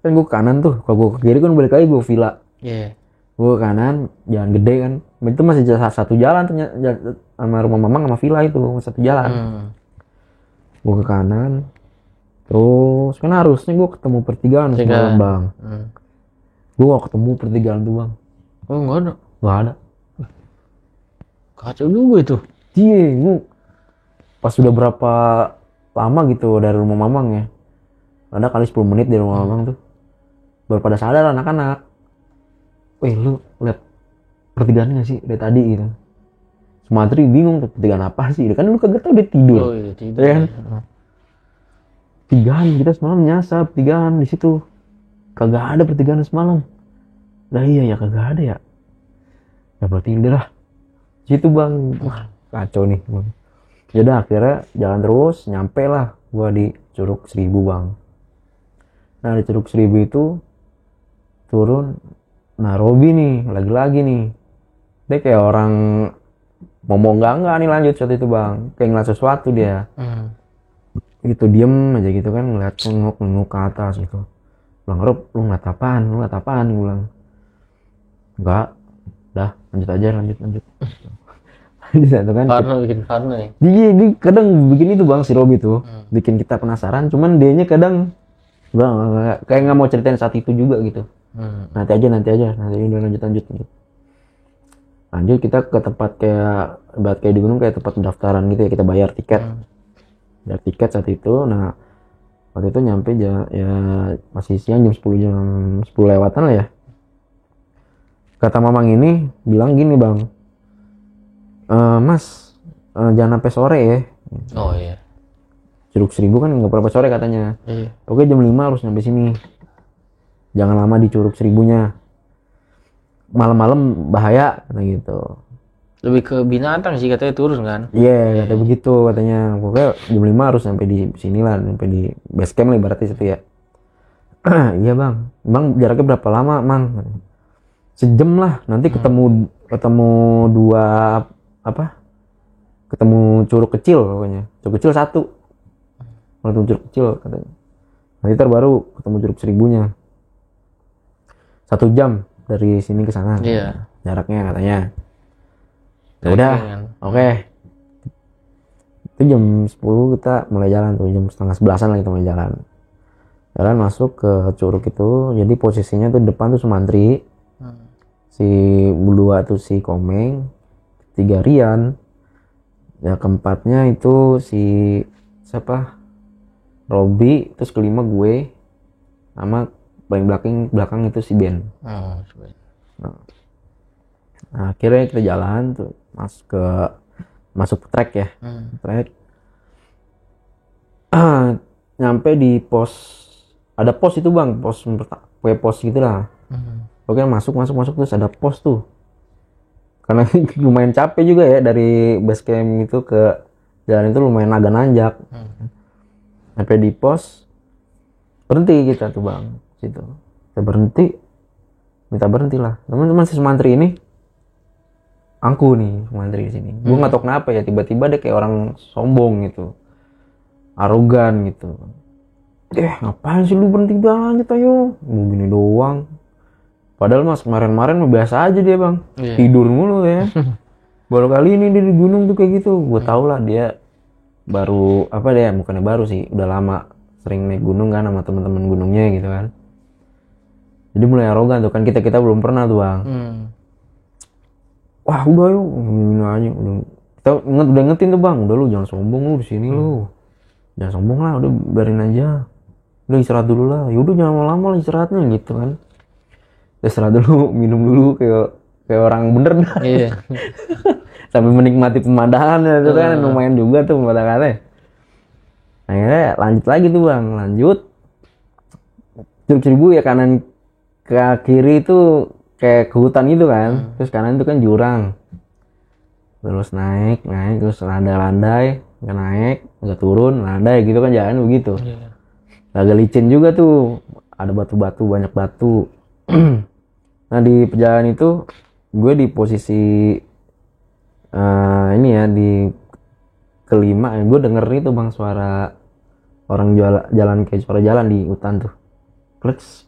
kan gue ke kanan tuh, kalau gue ke kiri kan balik lagi gue villa. Iya. Gue ke kanan, jalan gede kan, itu masih satu jalan ternyata, sama rumah Mamang sama villa itu satu jalan. Gue ke kanan, terus kan harusnya gue ketemu pertigaan semalam bang. Gue gak ketemu pertigaan tuh bang. Oh nggak ada. Gak ada. Kacau juga itu. Iya, gue pas sudah berapa lama gitu dari rumah Mamang ya, ada kali 10 menit dari rumah Mamang tuh, baru pada sadar anak-anak. Wih lu lihat pertigaan gak sih dari tadi gitu. Sumatri bingung tuh pertigaan apa sih, kan lu kagak tau dia tidur. Oh iya tidur. Ya kan? Pertigaan kita semalam nyasar pertigaan di situ, kagak ada pertigaan semalam. Lah iya ya kagak ada ya. Ya berarti udah lah. Situ bang, wah kacau nih bang. Jadi akhirnya jalan terus, nyampe lah gua di Curug Seribu bang. Nah di Curug Seribu itu turun, nah Robi nih, lagi-lagi nih. Dia kayak orang ngomong enggak nih lanjut saat itu bang. Kayak ngeliat sesuatu dia. Gitu diem aja gitu kan, ngeliat nengok ke atas gitu. Bilang, Rob, lu ngeliat apaan? Gue bilang. Enggak, dah lanjut aja, lanjut. Di satu kan. Bikin Farno nih. Dia kadang bikin itu bang si Robi tuh, bikin kita penasaran. Cuman dianya kadang bang kayak nggak mau ceritain saat itu juga gitu. Nanti aja, udah lanjut. Lanjut kita ke tempat kayak di gunung kayak tempat pendaftaran gitu ya, kita bayar tiket. Bayar tiket saat itu. Nah waktu itu nyampe ya masih siang jam 10 lewatan lah ya. Kata Mamang ini bilang gini bang, Mas jangan sampai sore ya. Oh iya. Curug Seribu kan nggak berapa sore katanya. Iya. Oke jam 5 harus nyampe sini. Jangan lama di Curug Seribunya. Malam-malam bahaya kata gitu. Lebih ke binatang sih katanya turun kan. Iya, kata begitu katanya. Pokoknya jam 5 harus sampai di sini lah, sampai di base camp lah ibaratnya situ ya. Iya bang. Bang jaraknya berapa lama mang? Sejam lah. Nanti ketemu dua ketemu curug kecil pokoknya. Curug kecil satu. Ketemu curug kecil katanya. Nanti baru ketemu Curug Seribunya. 1 jam dari sini ke sana. Iya. Jaraknya katanya. Ya udah. Oke. Itu jam 10 kita mulai jalan tuh, jam setengah 11-an lah kita mulai jalan. Jalan masuk ke curug itu, jadi posisinya tuh depan tuh Sumantri. Si berdua tuh si Komeng, 3 Rian. Ya keempatnya itu si siapa? Robi, terus kelima gue, sama paling belakang itu si Ben. Nah, akhirnya kita jalan tuh masuk trek ya. Trek. Nyampe di pos, ada pos itu bang, pos gitu lah. Oke masuk terus ada pos tuh. Karena lumayan capek juga ya dari base camp itu ke jalan itu lumayan agak nanjak. Sampai di pos berhenti kita tuh bang situ. Kita minta berhenti lah. Teman-teman si Sumantri ini angku nih Sumantri di sini. Gue nggak tahu kenapa ya, tiba-tiba dia kayak orang sombong gitu, arogan gitu. Ngapain sih lu berhenti, lanjut ayo. Mau gini doang. Padahal mas kemarin-kemarin biasa aja dia bang, tidur mulu ya. Baru kali ini dia di gunung tuh kayak gitu. Gue tau lah dia baru bukannya baru sih, udah lama sering naik gunung kan sama teman-teman gunungnya gitu kan. Jadi mulai arogan tuh kan, kita belum pernah tuh bang. Wah udah yuk, ini aja udah. Kita udah ngetin tuh bang, udah lu jangan sombong lu di sini lu. Jangan sombong lah, udah biarin aja. Udah istirahat dulu lah. Yaudah jangan lama-lama lah istirahatnya gitu kan. Istirahat dulu, minum dulu kayak orang bener dah. Iya. Sambil menikmati pemandangan itu kan lumayan juga tuh pemandangannya. Akhirnya lanjut lagi tuh bang, Curug Seribu ya, kanan ke kiri itu kayak ke hutan gitu kan. Terus kanan itu kan jurang. Terus naik terus landai, nggak naik, nggak turun, landai gitu kan jalan begitu. Agak licin juga tuh, ada batu-batu, banyak batu. Nah di perjalanan itu gue di posisi ini ya di kelima ya, gue denger itu bang suara orang jalan kayak suara jalan di hutan tuh. Terus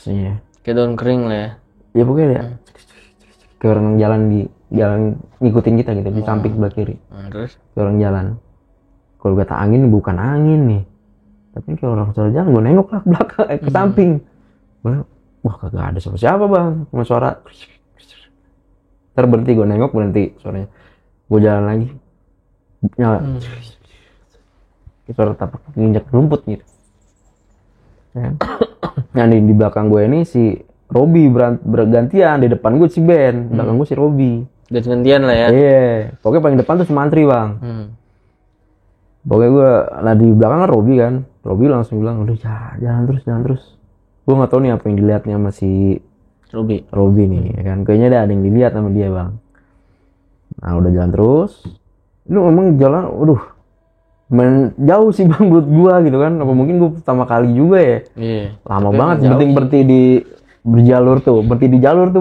ya. Kayak daun kering lah ya. Ya pokoknya ya. Kayak orang jalan ngikutin kita gitu di samping sebelah kiri. Terus Kayak orang jalan. Kalau kata angin bukan angin nih. Tapi kayak orang suara jalan, gue nengok lah ke belakang ke samping. Wah kagak ada siapa-siapa bang, cuma suara. Ntar berhenti, gue nengok berhenti suaranya. Gue jalan lagi, nyala. Suara tapak nginjak rumput gitu. Ya. Nah di belakang gue ini si Robi bergantian, di depan gue si Ben, belakang gue si Robi. gantian lah ya. Iya, pokoknya paling depan tuh Sumantri bang. Pokoknya gue, nah di belakang kan Robi langsung bilang udah jalan terus. Gue nggak tahu nih apa yang dilihatnya sama si Robi nih, ya kan? Kayaknya ada yang dilihat sama dia bang. Nah udah jalan terus, itu emang jalan, jauh sih bang buat gue gitu kan. Apa mungkin gue pertama kali juga ya? Iya. Lama banget, berhenti di berjalur tuh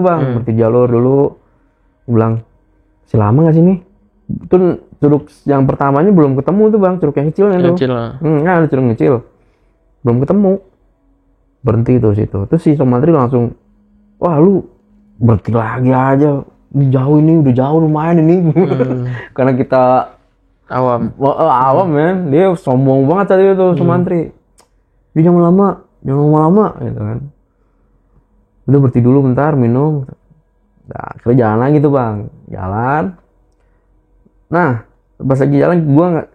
bang, berhenti jalur dulu. Gue bilang, si lama nggak sih nih? Itu curug yang pertamanya belum ketemu tuh bang, curug yang kecilnya tuh. Kecil lah. Ada curug kecil, belum ketemu. Berhenti tuh situ. Terus si Sumantri langsung, wah lu berhenti lagi aja. Ini jauh ini, udah jauh lumayan ini. Karena kita awam men, dia sombong banget tadi tuh Sumantri. Dia jangan lama gitu kan. Udah berhenti dulu bentar minum. Nah, akhirnya jalan lagi tuh bang, jalan. Nah pas lagi jalan gua nggak,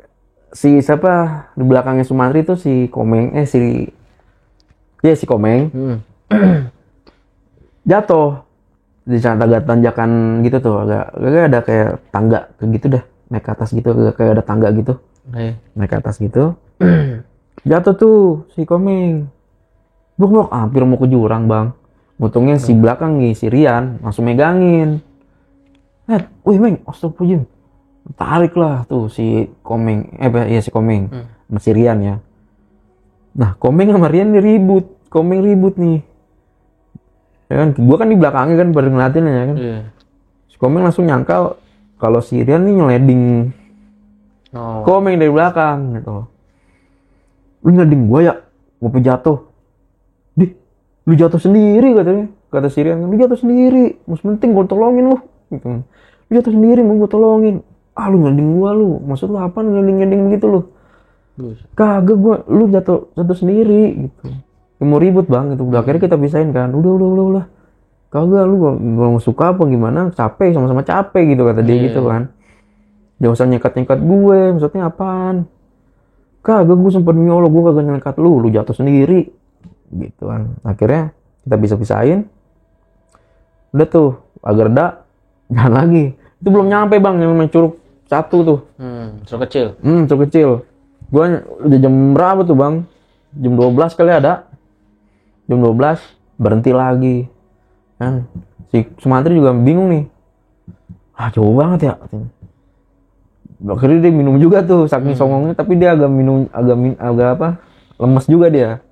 si siapa di belakangnya Sumantri tuh si Komeng, si Komeng jatuh di tanjakan gitu tuh, agak ada kayak tangga gitu dah, naik ke atas gitu, kayak ada tangga gitu, naik ke atas gitu. Jatuh tuh si Komeng, blok hampir mau ke jurang bang. Untungnya si belakang nih si Rian langsung megangin. Wih Meng, astagfirullahaladzim. Tarik lah tuh si Komeng, si Komeng sama si Rian ya. Nah Komeng sama Rian ribut, Komeng ribut nih. Ya kan, gua kan di belakangnya kan pada ngeliatin ya kan. Si Komeng langsung nyangkal kalau si Rian nih nyeleding Komeng dari belakang gitu. Lu nyeleding gua ya, gua jatuh. Lu jatuh sendiri katanya, kata si Rian, lu jatuh sendiri, mas penting gua tolongin lu gitu. Lu jatuh sendiri mau gua tolongin. Lu nyeleding gua lu, maksud lu apa nyeleding begitu lu? Kagak, lu jatuh sendiri gitu. Mau ribut bang itu. Akhirnya kita pisahin kan. Udah. Kagak, lu gak suka apa gimana? Capek, sama-sama capek gitu kata dia gitu kan. Jangan usah nyekat gue, maksudnya apaan? Kagak, gue sempat nyolok, gue kagak nyekat lu jatuh sendiri gitu kan. Akhirnya kita pisahin. Udah tuh agak reda, jalan lagi. Itu belum nyampe bang, yang namanya curug 1 tuh. Curug kecil. Curug kecil. Gua udah jam berapa tuh bang? Jam 12 kali ada. Jam 12 berhenti lagi. Kan si Sumantri juga bingung nih. Jauh banget ya. Akhirnya dia minum juga tuh saking songongnya, tapi dia agak lemes juga dia.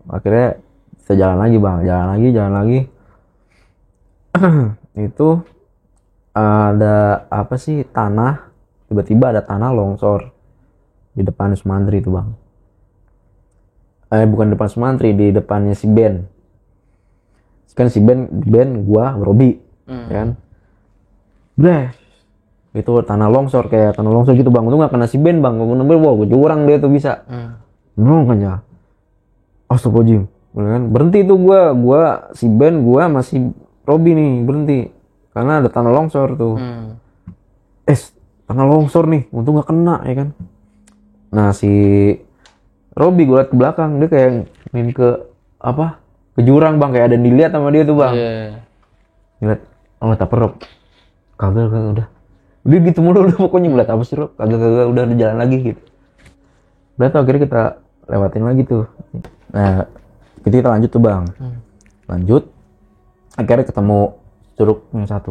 Akhirnya kita jalan lagi bang, jalan lagi. Itu ada apa sih, tanah, tiba-tiba ada tanah longsor di depan Sumantri itu bang. Bukan depan Sumantri, di depannya si Ben. Kan si Ben gua, Robi, kan. Itu tanah longsor, kayak tanah longsor gitu bang. Itu nggak kena si Ben bang. Gua nembel, gua jurang dia tuh bisa. Kan ya. Astagfirullahaladzim. Kan berhenti tuh gua si Ben, gua masih Robi nih berhenti. Karena ada tanah longsor tuh. Tanah longsor nih, untung nggak kena ya kan. Nah si Robi gue liat ke belakang, dia kayak main ke jurang bang, kayak ada yang dilihat sama dia tuh bang. Ngeliat, tak perok. Kagak udah gitu mulu udah pokoknya. Ngeliat apa sih Rob? Kagak udah jalan lagi gitu. Udah tuh akhirnya kita lewatin lagi tuh. Nah kita lanjut tuh bang. Lanjut, akhirnya ketemu curug yang 1.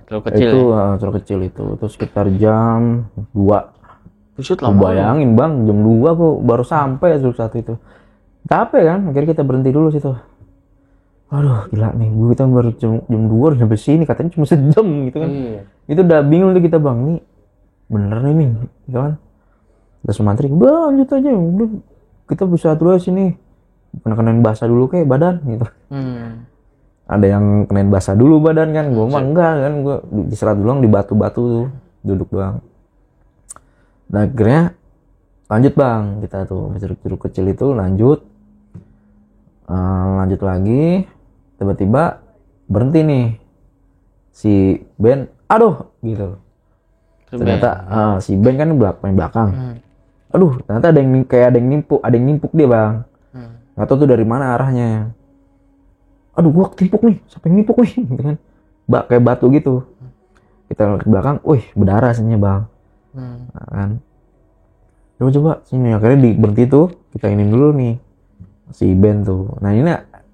Curug kecil. Itu curug kecil itu sekitar jam 2 Buset Lu lama. bayangin bang, jam 2 kok baru sampai Curug 1 itu. Capek kan, akhirnya kita berhenti dulu situ. Aduh gila nih, kita baru jam 2 udah sampai sini, katanya cuma sejam gitu kan. Iya. Itu udah bingung tuh kita bang, nih bener nih gitu kan. Udah Sumantri, udah lanjut aja, udah kita bisa terus sini. Kenain basah dulu kayak badan gitu. Ada yang kenain basah dulu badan kan, gue mah enggak kan, gue diserat dulu di batu-batu tuh, duduk doang. Nah akhirnya lanjut bang, kita tuh curug kecil itu lanjut lagi, tiba-tiba berhenti nih si Ben, aduh gitu. Ternyata si Ben kan main belakang. Aduh ternyata ada yang nimpuk dia bang. Nggak tahu tuh dari mana arahnya. Aduh gua ketimpuk nih, siapa yang nimpuk nih gitu kan. Kayak batu gitu. Kita ke belakang, wih berdarah sini bang. Nah, kan coba sini, akhirnya berhenti tuh, kita ini dulu nih si Ben tuh. Nah ini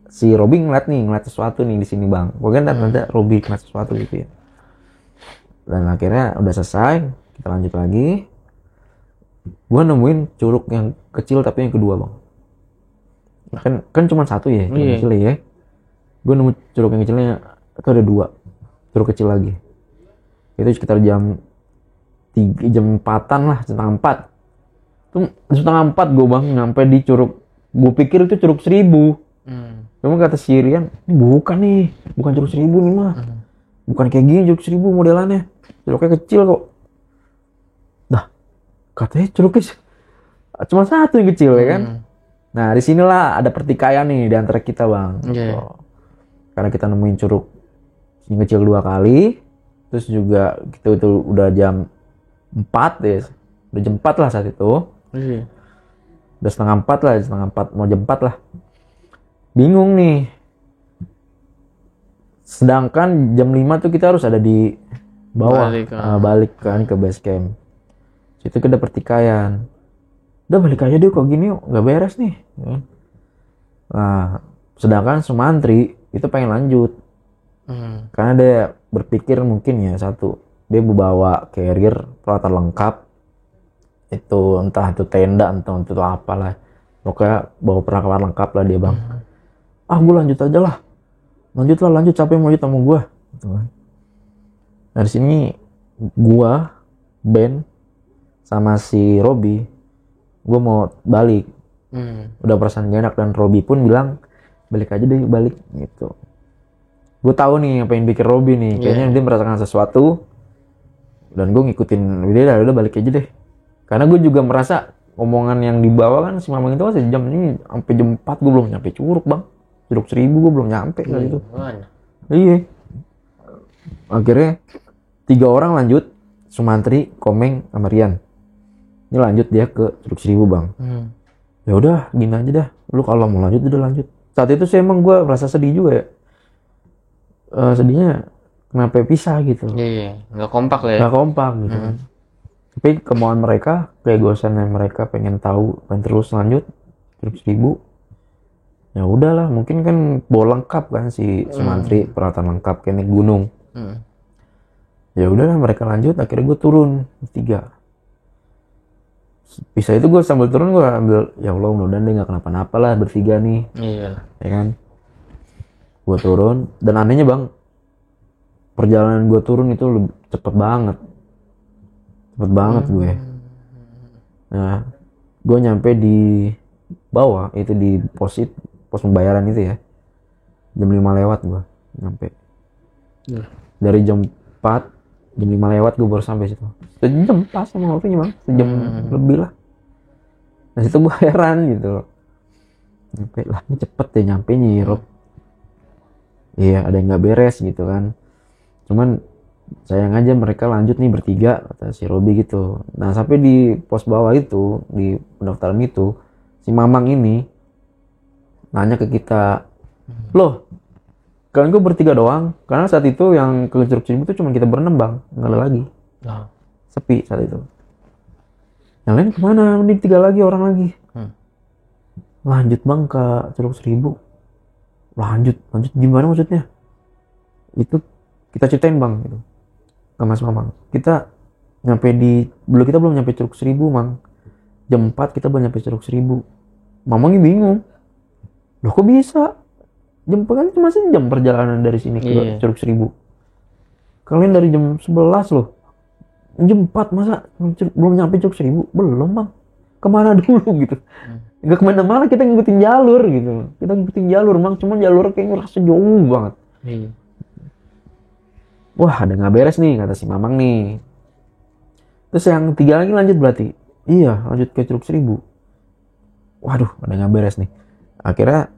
si Robby ngeliat sesuatu nih di sini bang. Pokoknya ada Robby ngeliat sesuatu gitu ya. Dan akhirnya udah selesai, kita lanjut lagi. Gua nemuin curug yang kecil tapi yang kedua bang. Kan cuma satu ya, yang kecil ya. Gue nemu curug yang kecilnya itu ada 2 curug kecil lagi. Itu sekitar jam 4-an lah, setengah 4. Tuh setengah 4 gue bang nyampe di curug. Gue pikir itu curug 1000. Cuma kata si Rian, bukan curug 1000 nih mah. Bukan kayak gini curug 1000 modelannya. Curugnya kecil kok. Dah, katanya curugnya cuma satu yang kecil ya kan. Nah disinilah ada pertikaian nih di antara kita bang. Karena kita nemuin curug yang kecil 2 kali. Terus juga kita itu udah jam 4 ya. Udah jam 4 lah saat itu. Udah setengah 4 mau jam 4 lah. Bingung nih. Sedangkan jam 5 tuh kita harus ada di bawah. Balik kan ke base camp. Situ kita pertikaian. Udah balik aja deh, kok gini nggak beres nih. Nah, sedangkan Sumantri itu pengen lanjut. Karena dia berpikir mungkin ya satu, dia bawa carrier peralatan lengkap. Itu entah itu tenda, entah itu apalah. Pokoknya bawa peralatan lengkap lah dia bang. Gue lanjut aja lah. Lanjut, siapa yang mau lanjut sama gue? Nah di sini gue, Ben, sama si Robby, gue mau balik. Udah perasaan gak enak, dan Robby pun bilang balik aja deh, balik gitu. Gue tahu nih apa yang bikin Robby nih, kayaknya dia merasakan sesuatu, dan gue ngikutin dia. Udah balik aja deh, karena gue juga merasa omongan yang dibawa kan si Mamang itu kan sejam, ini sampai jam 4 gue belum nyampe curug bang. Curug 1000 gue belum nyampe kali itu. Iya. Akhirnya 3 orang lanjut, Sumantri, Komeng, sama Rian. Ini lanjut dia ke curug 1000 bang. Ya udah gini aja dah, lu kalau mau lanjut udah lanjut. Saat itu sih emang gue merasa sedih juga ya. Sedihnya kenapa pisah gitu. Iya, nggak kompak lah ya. Nggak kompak gitu kan. Tapi kemauan mereka, keegoisannya mereka pengen tahu, pengen terus lanjut curug 1000. Ya udahlah, mungkin kan bawa lengkap kan si Sumantri, peralatan lengkap kayak naik gunung. Ya udahlah mereka lanjut, akhirnya gue turun 3. Bisa itu gue sambil turun gue ambil, ya Allah mudah-mudahan dia nggak kenapa-napa lah bertiga nih. Iya. Ya kan. Gue turun, dan anehnya bang, perjalanan gue turun itu lebih cepet banget gue. Nah, gue nyampe di bawah itu di pos pembayaran itu ya. Jam 5 lewat gue nyampe. Dari jam 4, jam 5 lewat gue baru sampai situ. Sejam pas sama waktunya bang, sejam lebih lah. Nah situ gue heran gitu loh. Nyampe lah, ini cepet deh nyampe nyirup. Iya, ada yang nggak beres gitu kan. Cuman sayang aja mereka lanjut nih bertiga, kata si Robby gitu. Nah sampai di pos bawah itu, di pendaftaran itu, si Mamang ini nanya ke kita, loh kalian gue bertiga doang? Karena saat itu yang ke Curug 1000 itu cuma kita berenam bang, nggak ada lagi. Sepi saat itu. Yang lain kemana? Ini 3 lagi orang lagi. Lanjut bang ke Curug 1000. Lanjut gimana maksudnya? Itu kita ceritain bang gitu ke Mas Mamang. Kita Dulu kita belum nyampe Curug Seribu, Mang. Jam 4 kita belum nyampe Curug Seribu. Mamangnya bingung. Loh kok bisa? Jam kan cuma sejam perjalanan dari sini ke Curug Seribu. Kalian dari jam 11 loh. Jam 4 masa belum nyampe Curug Seribu? Belum, Bang. Kemana dulu gitu. Nggak kemana-mana, kita ngikutin jalur gitu. Kita ngikutin jalur, Bang. Cuman jalur kayaknya rasa jauh banget. Wah, ada nggak beres nih, kata si Mamang nih. Terus yang 3 lagi lanjut berarti. Iya, lanjut ke Curug Seribu. Waduh, ada nggak beres nih. Akhirnya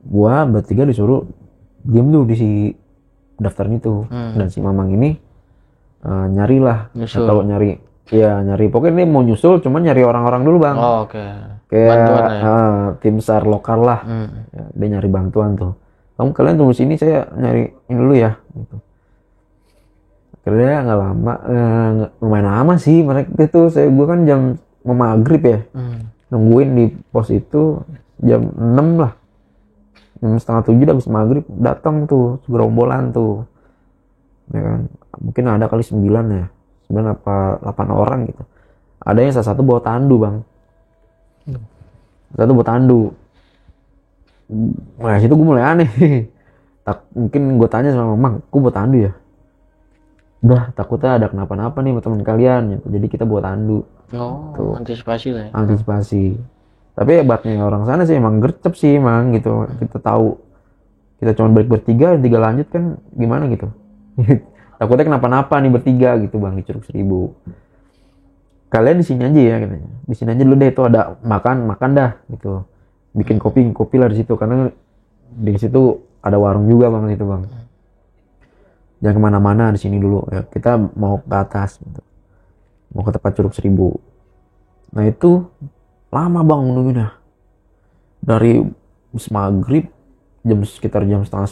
gua bertiga disuruh diem dulu di si daftarnya tuh. Dan si Mamang ini nyarilah, atau nyari pokoknya ini mau nyusul, cuman nyari orang-orang dulu, Bang. Oh, oke. Kayak tim SAR lokal lah. Ya, dia nyari bantuan tuh. Kalian tunggu sini, saya nyari ini dulu ya gitu. Akhirnya nggak lama, lumayan lama sih mereka itu. Gue kan jam maghrib ya, nungguin di pos itu jam 6 lah, jam setengah 7 habis maghrib datang tuh gerombolan tuh, ya kan. Mungkin ada kali 9 ya, 9 apa 8 orang gitu. Ada yang salah satu bawa tandu, Bang. Satu bawa tandu. Nah situ gue mulai aneh. Mungkin gue tanya sama Mamang, gue bawa tandu ya? Udah, takutnya ada kenapa-napa nih sama teman kalian gitu. Jadi kita bawa tandu. Tuh. Antisipasi lah ya. Antisipasi. Tapi hebatnya orang sana sih emang gercep sih, emang gitu. Kita tahu kita cuma bertiga lanjut kan gimana gitu. Takutnya kenapa-napa nih bertiga gitu, Bang, di Curug Seribu. Kalian di sini aja ya katanya. Di sini aja dulu deh, itu ada makan dah gitu. Bikin kopi lah di situ, karena di situ ada warung juga, Bang, di situ, Bang. Jangan kemana-mana, di sini dulu ya, kita mau ke atas gitu. Mau ke tempat Curug Seribu. Nah itu lama, Bang, menunggunya. Dari maghrib sekitar jam setengah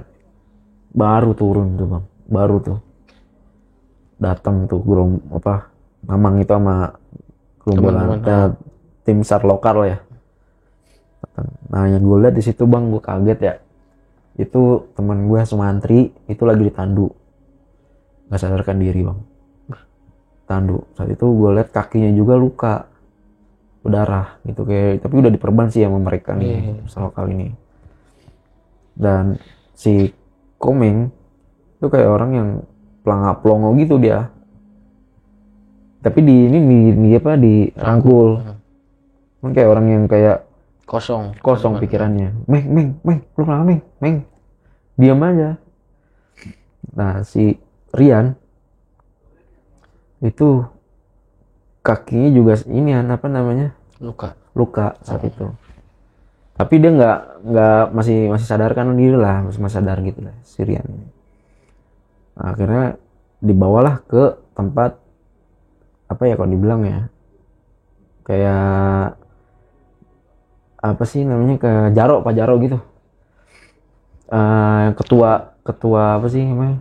9 baru turun tuh, Bang. Baru tuh datang tuh Mamang itu sama gerombolan tim SAR lokal ya. Nah yang gue lihat di situ, Bang, gue kaget ya. Itu teman gue Sumantri itu lagi ditandu, nggak sadarkan diri, Bang. Tandu. Saat itu gue lihat kakinya juga luka, berdarah gitu, kayak tapi udah diperban sih sama mereka nih lokal ini. Dan si Komeng itu kayak orang yang pelongo gitu dia. Tapi dirangkul. Kan kayak orang yang kayak kosong pikirannya. Meng, lu kenapa, Meng? Diam aja. Nah, si Rian itu kakinya juga ini luka saat itu. Tapi dia nggak masih sadarkan diri lah, masih sadar gitu lah si Rian ini. Nah, akhirnya dibawalah ke tempat apa ya, kalau dibilang ya, kayak apa sih namanya, ke Pak Jaro gitu. Ketua apa sih namanya,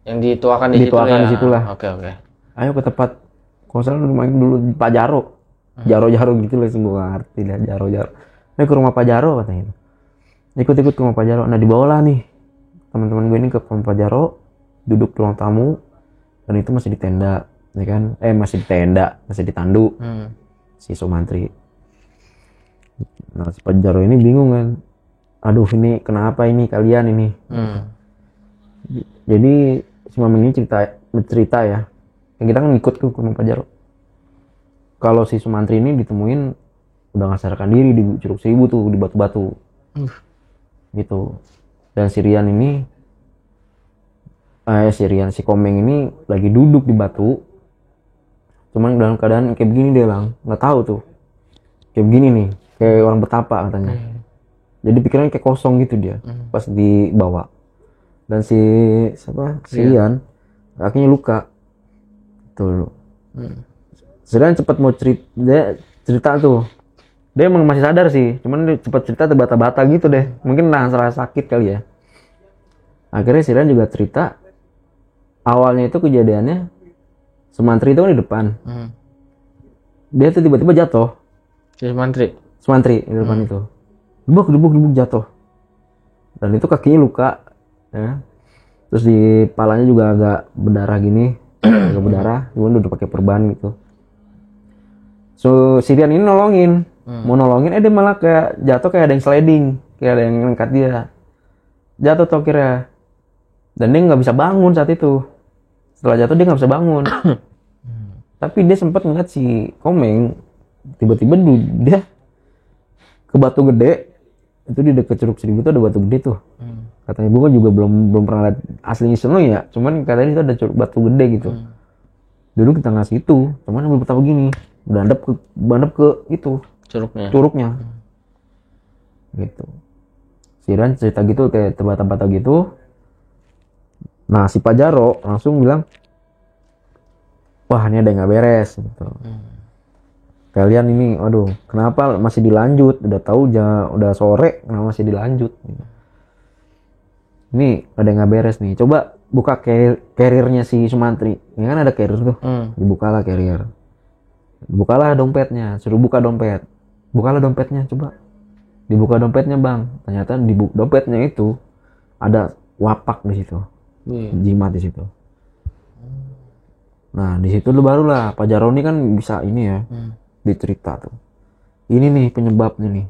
yang dituakan di situ lah. Oke. Ayo ke tempat, kalau salah main dulu Pak Jaro. Jaro gitu lah, gue ngerti dah Jaro. Ayo ke rumah Pak Jaro katanya. Ikut ke rumah Pak Jaro. Nah dibawalah nih teman-teman gue ini ke rumah Pak Jaro, duduk di ruang tamu, dan itu masih di tenda, ya kan? Masih ditandu si Sumantri. Nah si Pak Jaro ini bingung kan, aduh ini kenapa ini kalian ini. Jadi si Mamang ini cerita ya, yang kita kan ngikut ke rumah Pak Jaro. Kalau si Sumantri ini ditemuin udah nggak sadarkan diri di Curug Seribu tuh, di batu-batu gitu. Dan si Rian ini si Komeng ini lagi duduk di batu, cuman dalam keadaan kayak begini dia, Bang, nggak tahu tuh kayak begini nih, kayak orang betapa katanya. Jadi pikirannya kayak kosong gitu dia pas dibawa. Dan si Rian kakinya luka tuh. Rian cepat mau cerita tuh, dia emang masih sadar sih, cuman dia cepat cerita terbata-bata gitu deh, mungkin salah sakit kali ya. Akhirnya si Rian juga cerita awalnya itu kejadiannya Sumantri itu kan di depan. Dia tuh tiba-tiba jatuh. Si Sumantri di depan itu. Debuk jatuh. Dan itu kakinya luka, ya. Terus di palanya juga agak berdarah gini, agak berdarah, cuman udah pakai perban gitu. So si Rian ini nolongin, mau nolongin, dia malah kayak jatuh, kayak ada yang sliding, kayak ada yang ngangkat dia, jatuh tuh kira, dan dia nggak bisa bangun saat itu. Setelah jatuh dia nggak bisa bangun, tapi dia sempat ngeliat si Komeng, tiba-tiba dia ke batu gede, itu di dekat Curug Seribu tuh ada batu gede tuh. Katanya gue juga belum pernah lihat aslinya sono ya, cuman katanya itu ada batu gede gitu. Dulu kita ngasih itu, cuman belum tahu begini, berandap ke itu curugnya. Gitu. Si Rian cerita gitu kayak terbata-bata gitu. Nah si Pajaro langsung bilang, wah ini ada yang nggak beres gitu. Kalian ini, aduh, kenapa masih dilanjut? Udah tahu udah sore, kenapa masih dilanjut? Ini ada yang nggak beres nih. Coba buka carriernya si Sumantri. Ini kan ada carrier tuh. Dibukalah carrier. Bukalah dompetnya. Suruh buka dompet. Bukalah dompetnya, coba. Dibuka dompetnya bang. Ternyata di dompetnya itu ada wapak di situ. Jimat di situ. Nah di situ barulah Pak Jaroni kan bisa ini ya. Dicerita tuh. Ini nih penyebabnya nih.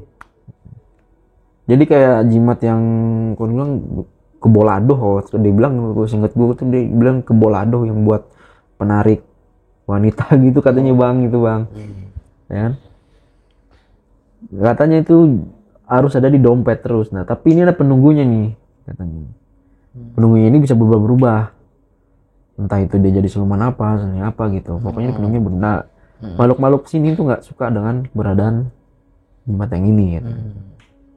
Jadi kayak jimat yang kau bilang kebolado, dia bilang, gue inget gue tuh dia bilang kebolado yang buat penarik wanita gitu katanya bang, itu bang, ya kan? Katanya itu harus ada di dompet terus. Nah tapi ini ada penunggunya nih katanya. Penunggunya ini bisa berubah-berubah, entah itu dia jadi siluman apa gitu. Pokoknya penunggunya benar. Makhluk-makhluk sini tuh nggak suka dengan keberadaan jimat yang ini gitu.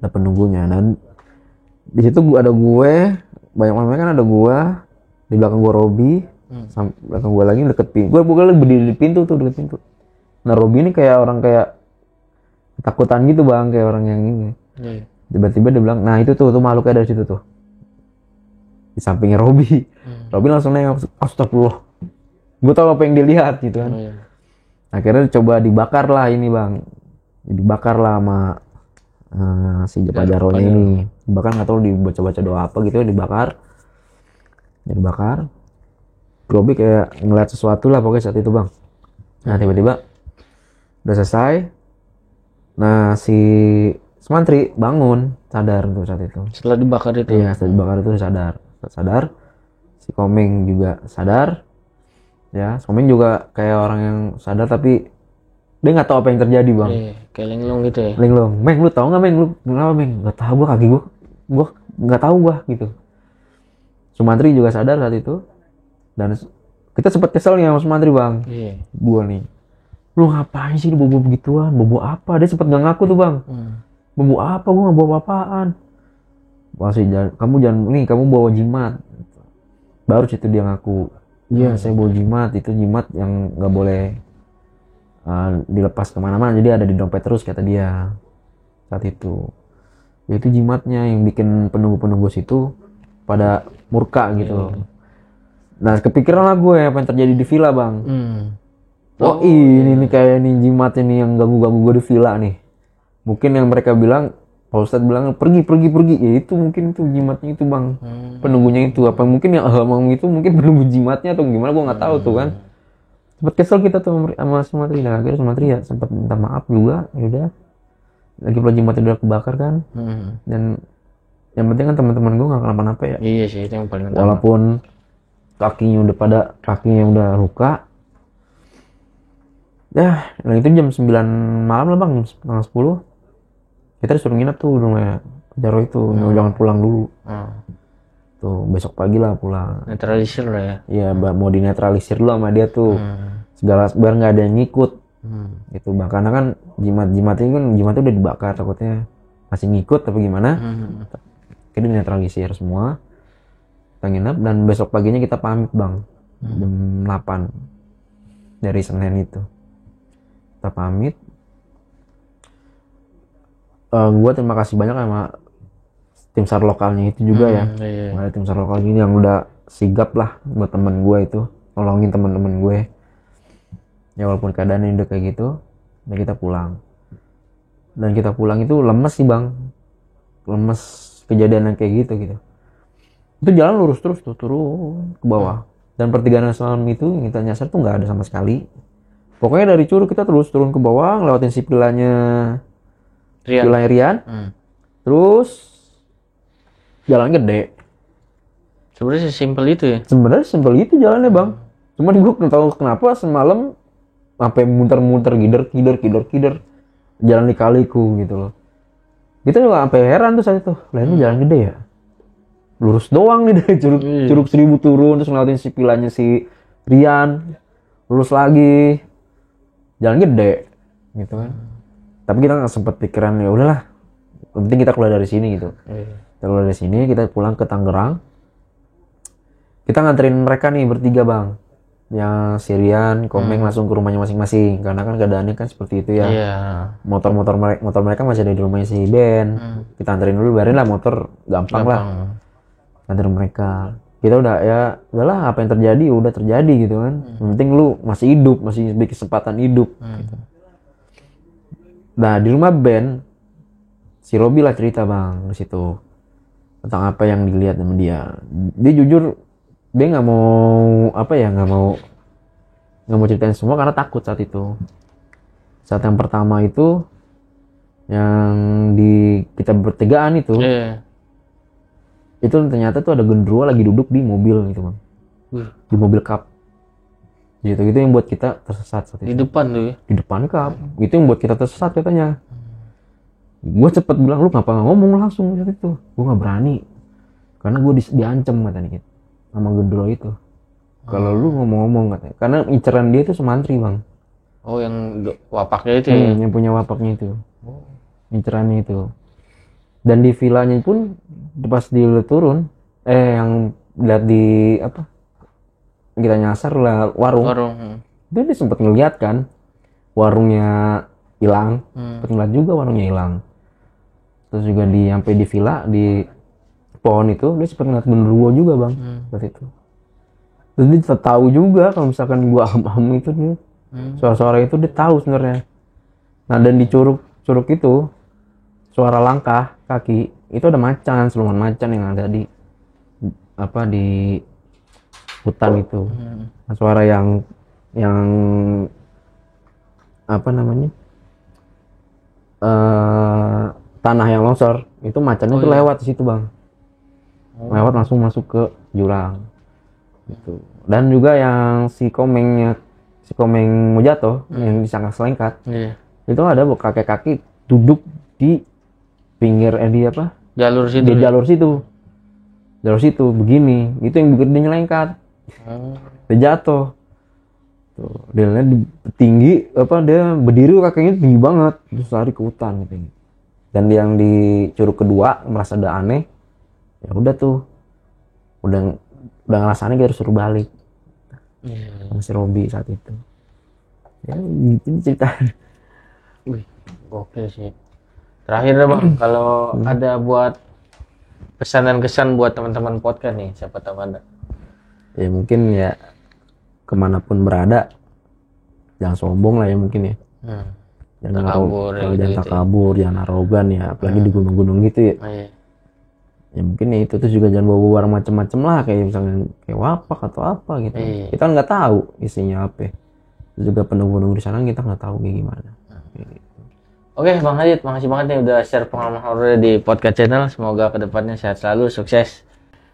Ada penunggunya, dan di situ ada gue, banyak orang kan ada gue, di belakang gue Robi, belakang gue lagi deket pintu. Gue lagi berdiri di pintu tuh, deket pintu. Nah Robi ini kayak orang kayak ketakutan gitu bang, kayak orang yang ini. Tiba-tiba dia bilang, nah itu tuh makhluknya dari situ tuh, di sampingnya Robi. Robi langsung nengok, astagfirullah. Gue tau apa yang dilihat gitu kan. Akhirnya coba dibakar lah ini bang, dibakar lah sama si Pak Jaronya ini. Bahkan nggak tahu dibaca-baca doa apa gitu, dibakar. Robi kayak ngeliat sesuatu lah pokoknya saat itu bang. Nah tiba-tiba udah selesai. Nah si Sumantri bangun, sadar tuh saat itu. Setelah dibakar itu? Iya setelah dibakar itu sadar. Si Komeng juga sadar. Ya, Komeng juga kayak orang yang sadar tapi dia nggak tahu apa yang terjadi bang. Kayak linglung gitu ya. Linglung, Meng lu tahu nggak Meng, lu kenapa Meng? Nggak tahu gua, kaki gua nggak tahu gua gitu. Sumantri juga sadar saat itu, dan kita sempat kesel nih sama Sumantri bang. Gua nih, lu ngapain sih bobo begituan? Bobo apa? Dia sempat nggak ngaku tuh bang. Bobo apa? Gua nggak bawa apaan. Masih kamu jangan nih, kamu bawa jimat. Baru situ dia ngaku, iya saya bawa jimat, itu jimat yang nggak boleh dilepas kemana-mana, jadi ada di dompet terus kata dia saat itu. Itu jimatnya yang bikin penunggu-penunggu situ pada murka gitu. Nah kepikiran lah gue apa yang terjadi di villa bang. Oh ini nih kayak ini jimat ini yang ganggu-ganggu gue di villa nih. Mungkin yang mereka bilang, Pak Ustadz bilang pergi, ya itu mungkin itu jimatnya itu bang. Penunggunya itu apa mungkin yang ngomong itu mungkin penunggu jimatnya atau gimana, gue nggak tahu tuh kan. Sempat kesel kita tuh sama Sumantri. Nah akhirnya Sumantri ya sempat minta maaf juga. Yaudah, lagi pula jimatnya udah kebakar kan. Dan yang penting kan teman-teman gue nggak kenapa-napa ya. Iya sih, itu yang paling utama. Walaupun kakinya udah luka. Ya, nah itu jam 9 malam lah bang, jam 10. Kita disuruh nginep tuh rumah Jaro itu, jangan pulang dulu. Tuh besok pagi lah pulang. Netralisir lah ya. Iya, mau dinetralisir dulu sama dia tuh. Segala biar nggak ada yang ngikut. Gitu bang, karena kan jimat ini kan jimatnya udah dibakar, takutnya masih ngikut tapi gimana. Kita netralisir semua. Kita nginep dan besok paginya kita pamit bang. Jam 8 dari Senin itu. Kita pamit. Gue terima kasih banyak sama tim SAR lokalnya itu juga ya. Ada tim SAR lokal ini yang udah sigap lah buat temen gue itu, nolongin temen-temen gue. Ya walaupun keadaannya udah kayak gitu, dan kita pulang. Dan kita pulang itu lemes sih bang, lemes kejadian yang kayak gitu. Itu jalan lurus terus tuh, turun ke bawah. Dan pertigaan nasional itu yang kita nyasar tuh nggak ada sama sekali. Pokoknya dari Curug kita terus turun ke bawah, ngelewatin si vilanya Rian. Terus jalan gede. Sebenarnya sesimpel itu ya. Sebenarnya simpel itu jalannya bang. Cuma gue nggak tahu kenapa semalam sampai muter-muter kider jalan Lika-Liku gitu loh. Kita juga sampai heran tuh saat itu. Lah ini jalan gede ya. Lurus doang nih dari Curug 1000 turun terus ngelewatin si vilanya si Rian. Lurus lagi. Jalan gede gitu kan. Tapi kita nggak sempet pikiran ya udahlah. Yang penting kita keluar dari sini gitu. Kita keluar dari sini, kita pulang ke Tangerang. Kita nganterin mereka nih bertiga bang. Yang si Rian, Komeng langsung ke rumahnya masing-masing. Karena kan keadaannya kan seperti itu ya. Motor mereka masih ada di rumahnya si Ben. Kita anterin dulu, biarin lah motor gampang lah. Anterin mereka. Kita udahlah apa yang terjadi udah terjadi gitu kan. Yang penting lu masih hidup, masih berkesempatan hidup. Gitu. Nah di rumah Ben, si Robi lah cerita bang di situ tentang apa yang dilihat sama dia. Dia jujur, dia nggak mau ceritain semua karena takut saat itu. Saat yang pertama itu, yang di kita bertigaan itu. Itu ternyata tuh ada genderuwo lagi duduk di mobil gitu bang, di mobil kap gitu yang buat kita tersesat saat itu. Di depan tuh ya? Di depan kap, itu yang buat kita tersesat katanya. Gue cepet bilang, lu kenapa gak ngomong langsung saat itu? Gue gak berani karena gue diancam katanya gitu sama genderuwo itu. Kalau lu ngomong-ngomong katanya, karena inceran dia itu semantri bang. Oh yang wapaknya itu ya? Yang punya wapaknya itu. Incerannya itu. Dan di vilanya pun pas dia turun, yang lihat di apa? Kita nyasar lah warung. Itu dia sempat ngeliat kan, warungnya hilang, sempat ngeliat juga warungnya hilang. Terus juga sampai di villa di pohon itu dia sempat ngeliat genderuwo juga bang, seperti itu. Terus dia tahu juga kalau misalkan gua am itu dia, suara-suara itu dia tahu sebenarnya. Nah dan di curug itu suara langkah kaki itu ada macan, siluman macan yang ada di hutan itu. Nah, suara yang tanah yang longsor itu macannya tuh lewat di situ bang. Lewat langsung masuk ke jurang gitu. Dan juga yang si Komeng mau jatuh, yang disangka selengkat, itu ada kakek-kakek duduk di pinggir jalur situ begini, itu yang bikin dia nyelengkat. Dia jatuh tuh, dia tinggi dia berdiri kakinya tinggi banget terus lari ke hutan gitu. Dan yang di curug kedua merasa udah aneh, ya udah tuh udah ngerasain kita suruh balik sama si Robi saat itu. Ya gitu cerita. Wih, gokil sih. Terakhir deh bang, kalau ada buat pesan dan kesan buat teman-teman podcast nih, siapa tahu ada. Ya mungkin ya kemanapun berada jangan sombong lah ya mungkin ya. Jangan takabur, jangan arogan ya, apalagi di gunung-gunung gitu ya. Ya mungkin ya itu tuh juga jangan bawa barang macem-macem lah, kayak misalnya kayak wapak atau apa gitu. Kita nggak tahu isinya apa. Terus juga penduduk di sana kita nggak tahu kayak gimana. Oke, Bang Hadid, makasih banget nih udah share pengalaman horor di podcast channel. Semoga kedepannya sehat selalu, sukses.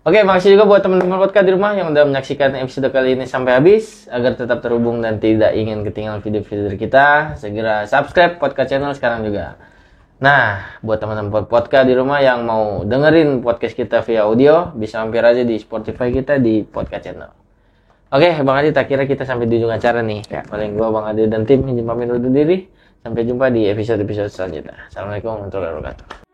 Oke, makasih juga buat teman-teman podcast di rumah yang udah menyaksikan episode kali ini sampai habis. Agar tetap terhubung dan tidak ingin ketinggalan video-video dari kita, segera subscribe podcast channel sekarang juga. Nah, buat teman-teman podcast di rumah yang mau dengerin podcast kita via audio, bisa mampir aja di Spotify kita di podcast channel. Oke, Bang Hadid, tak kira kita sampai di ujung acara nih. Paling gua Bang Hadid dan tim izin pamit undur diri. Sampai jumpa di episode-episode selanjutnya. Assalamualaikum warahmatullahi wabarakatuh.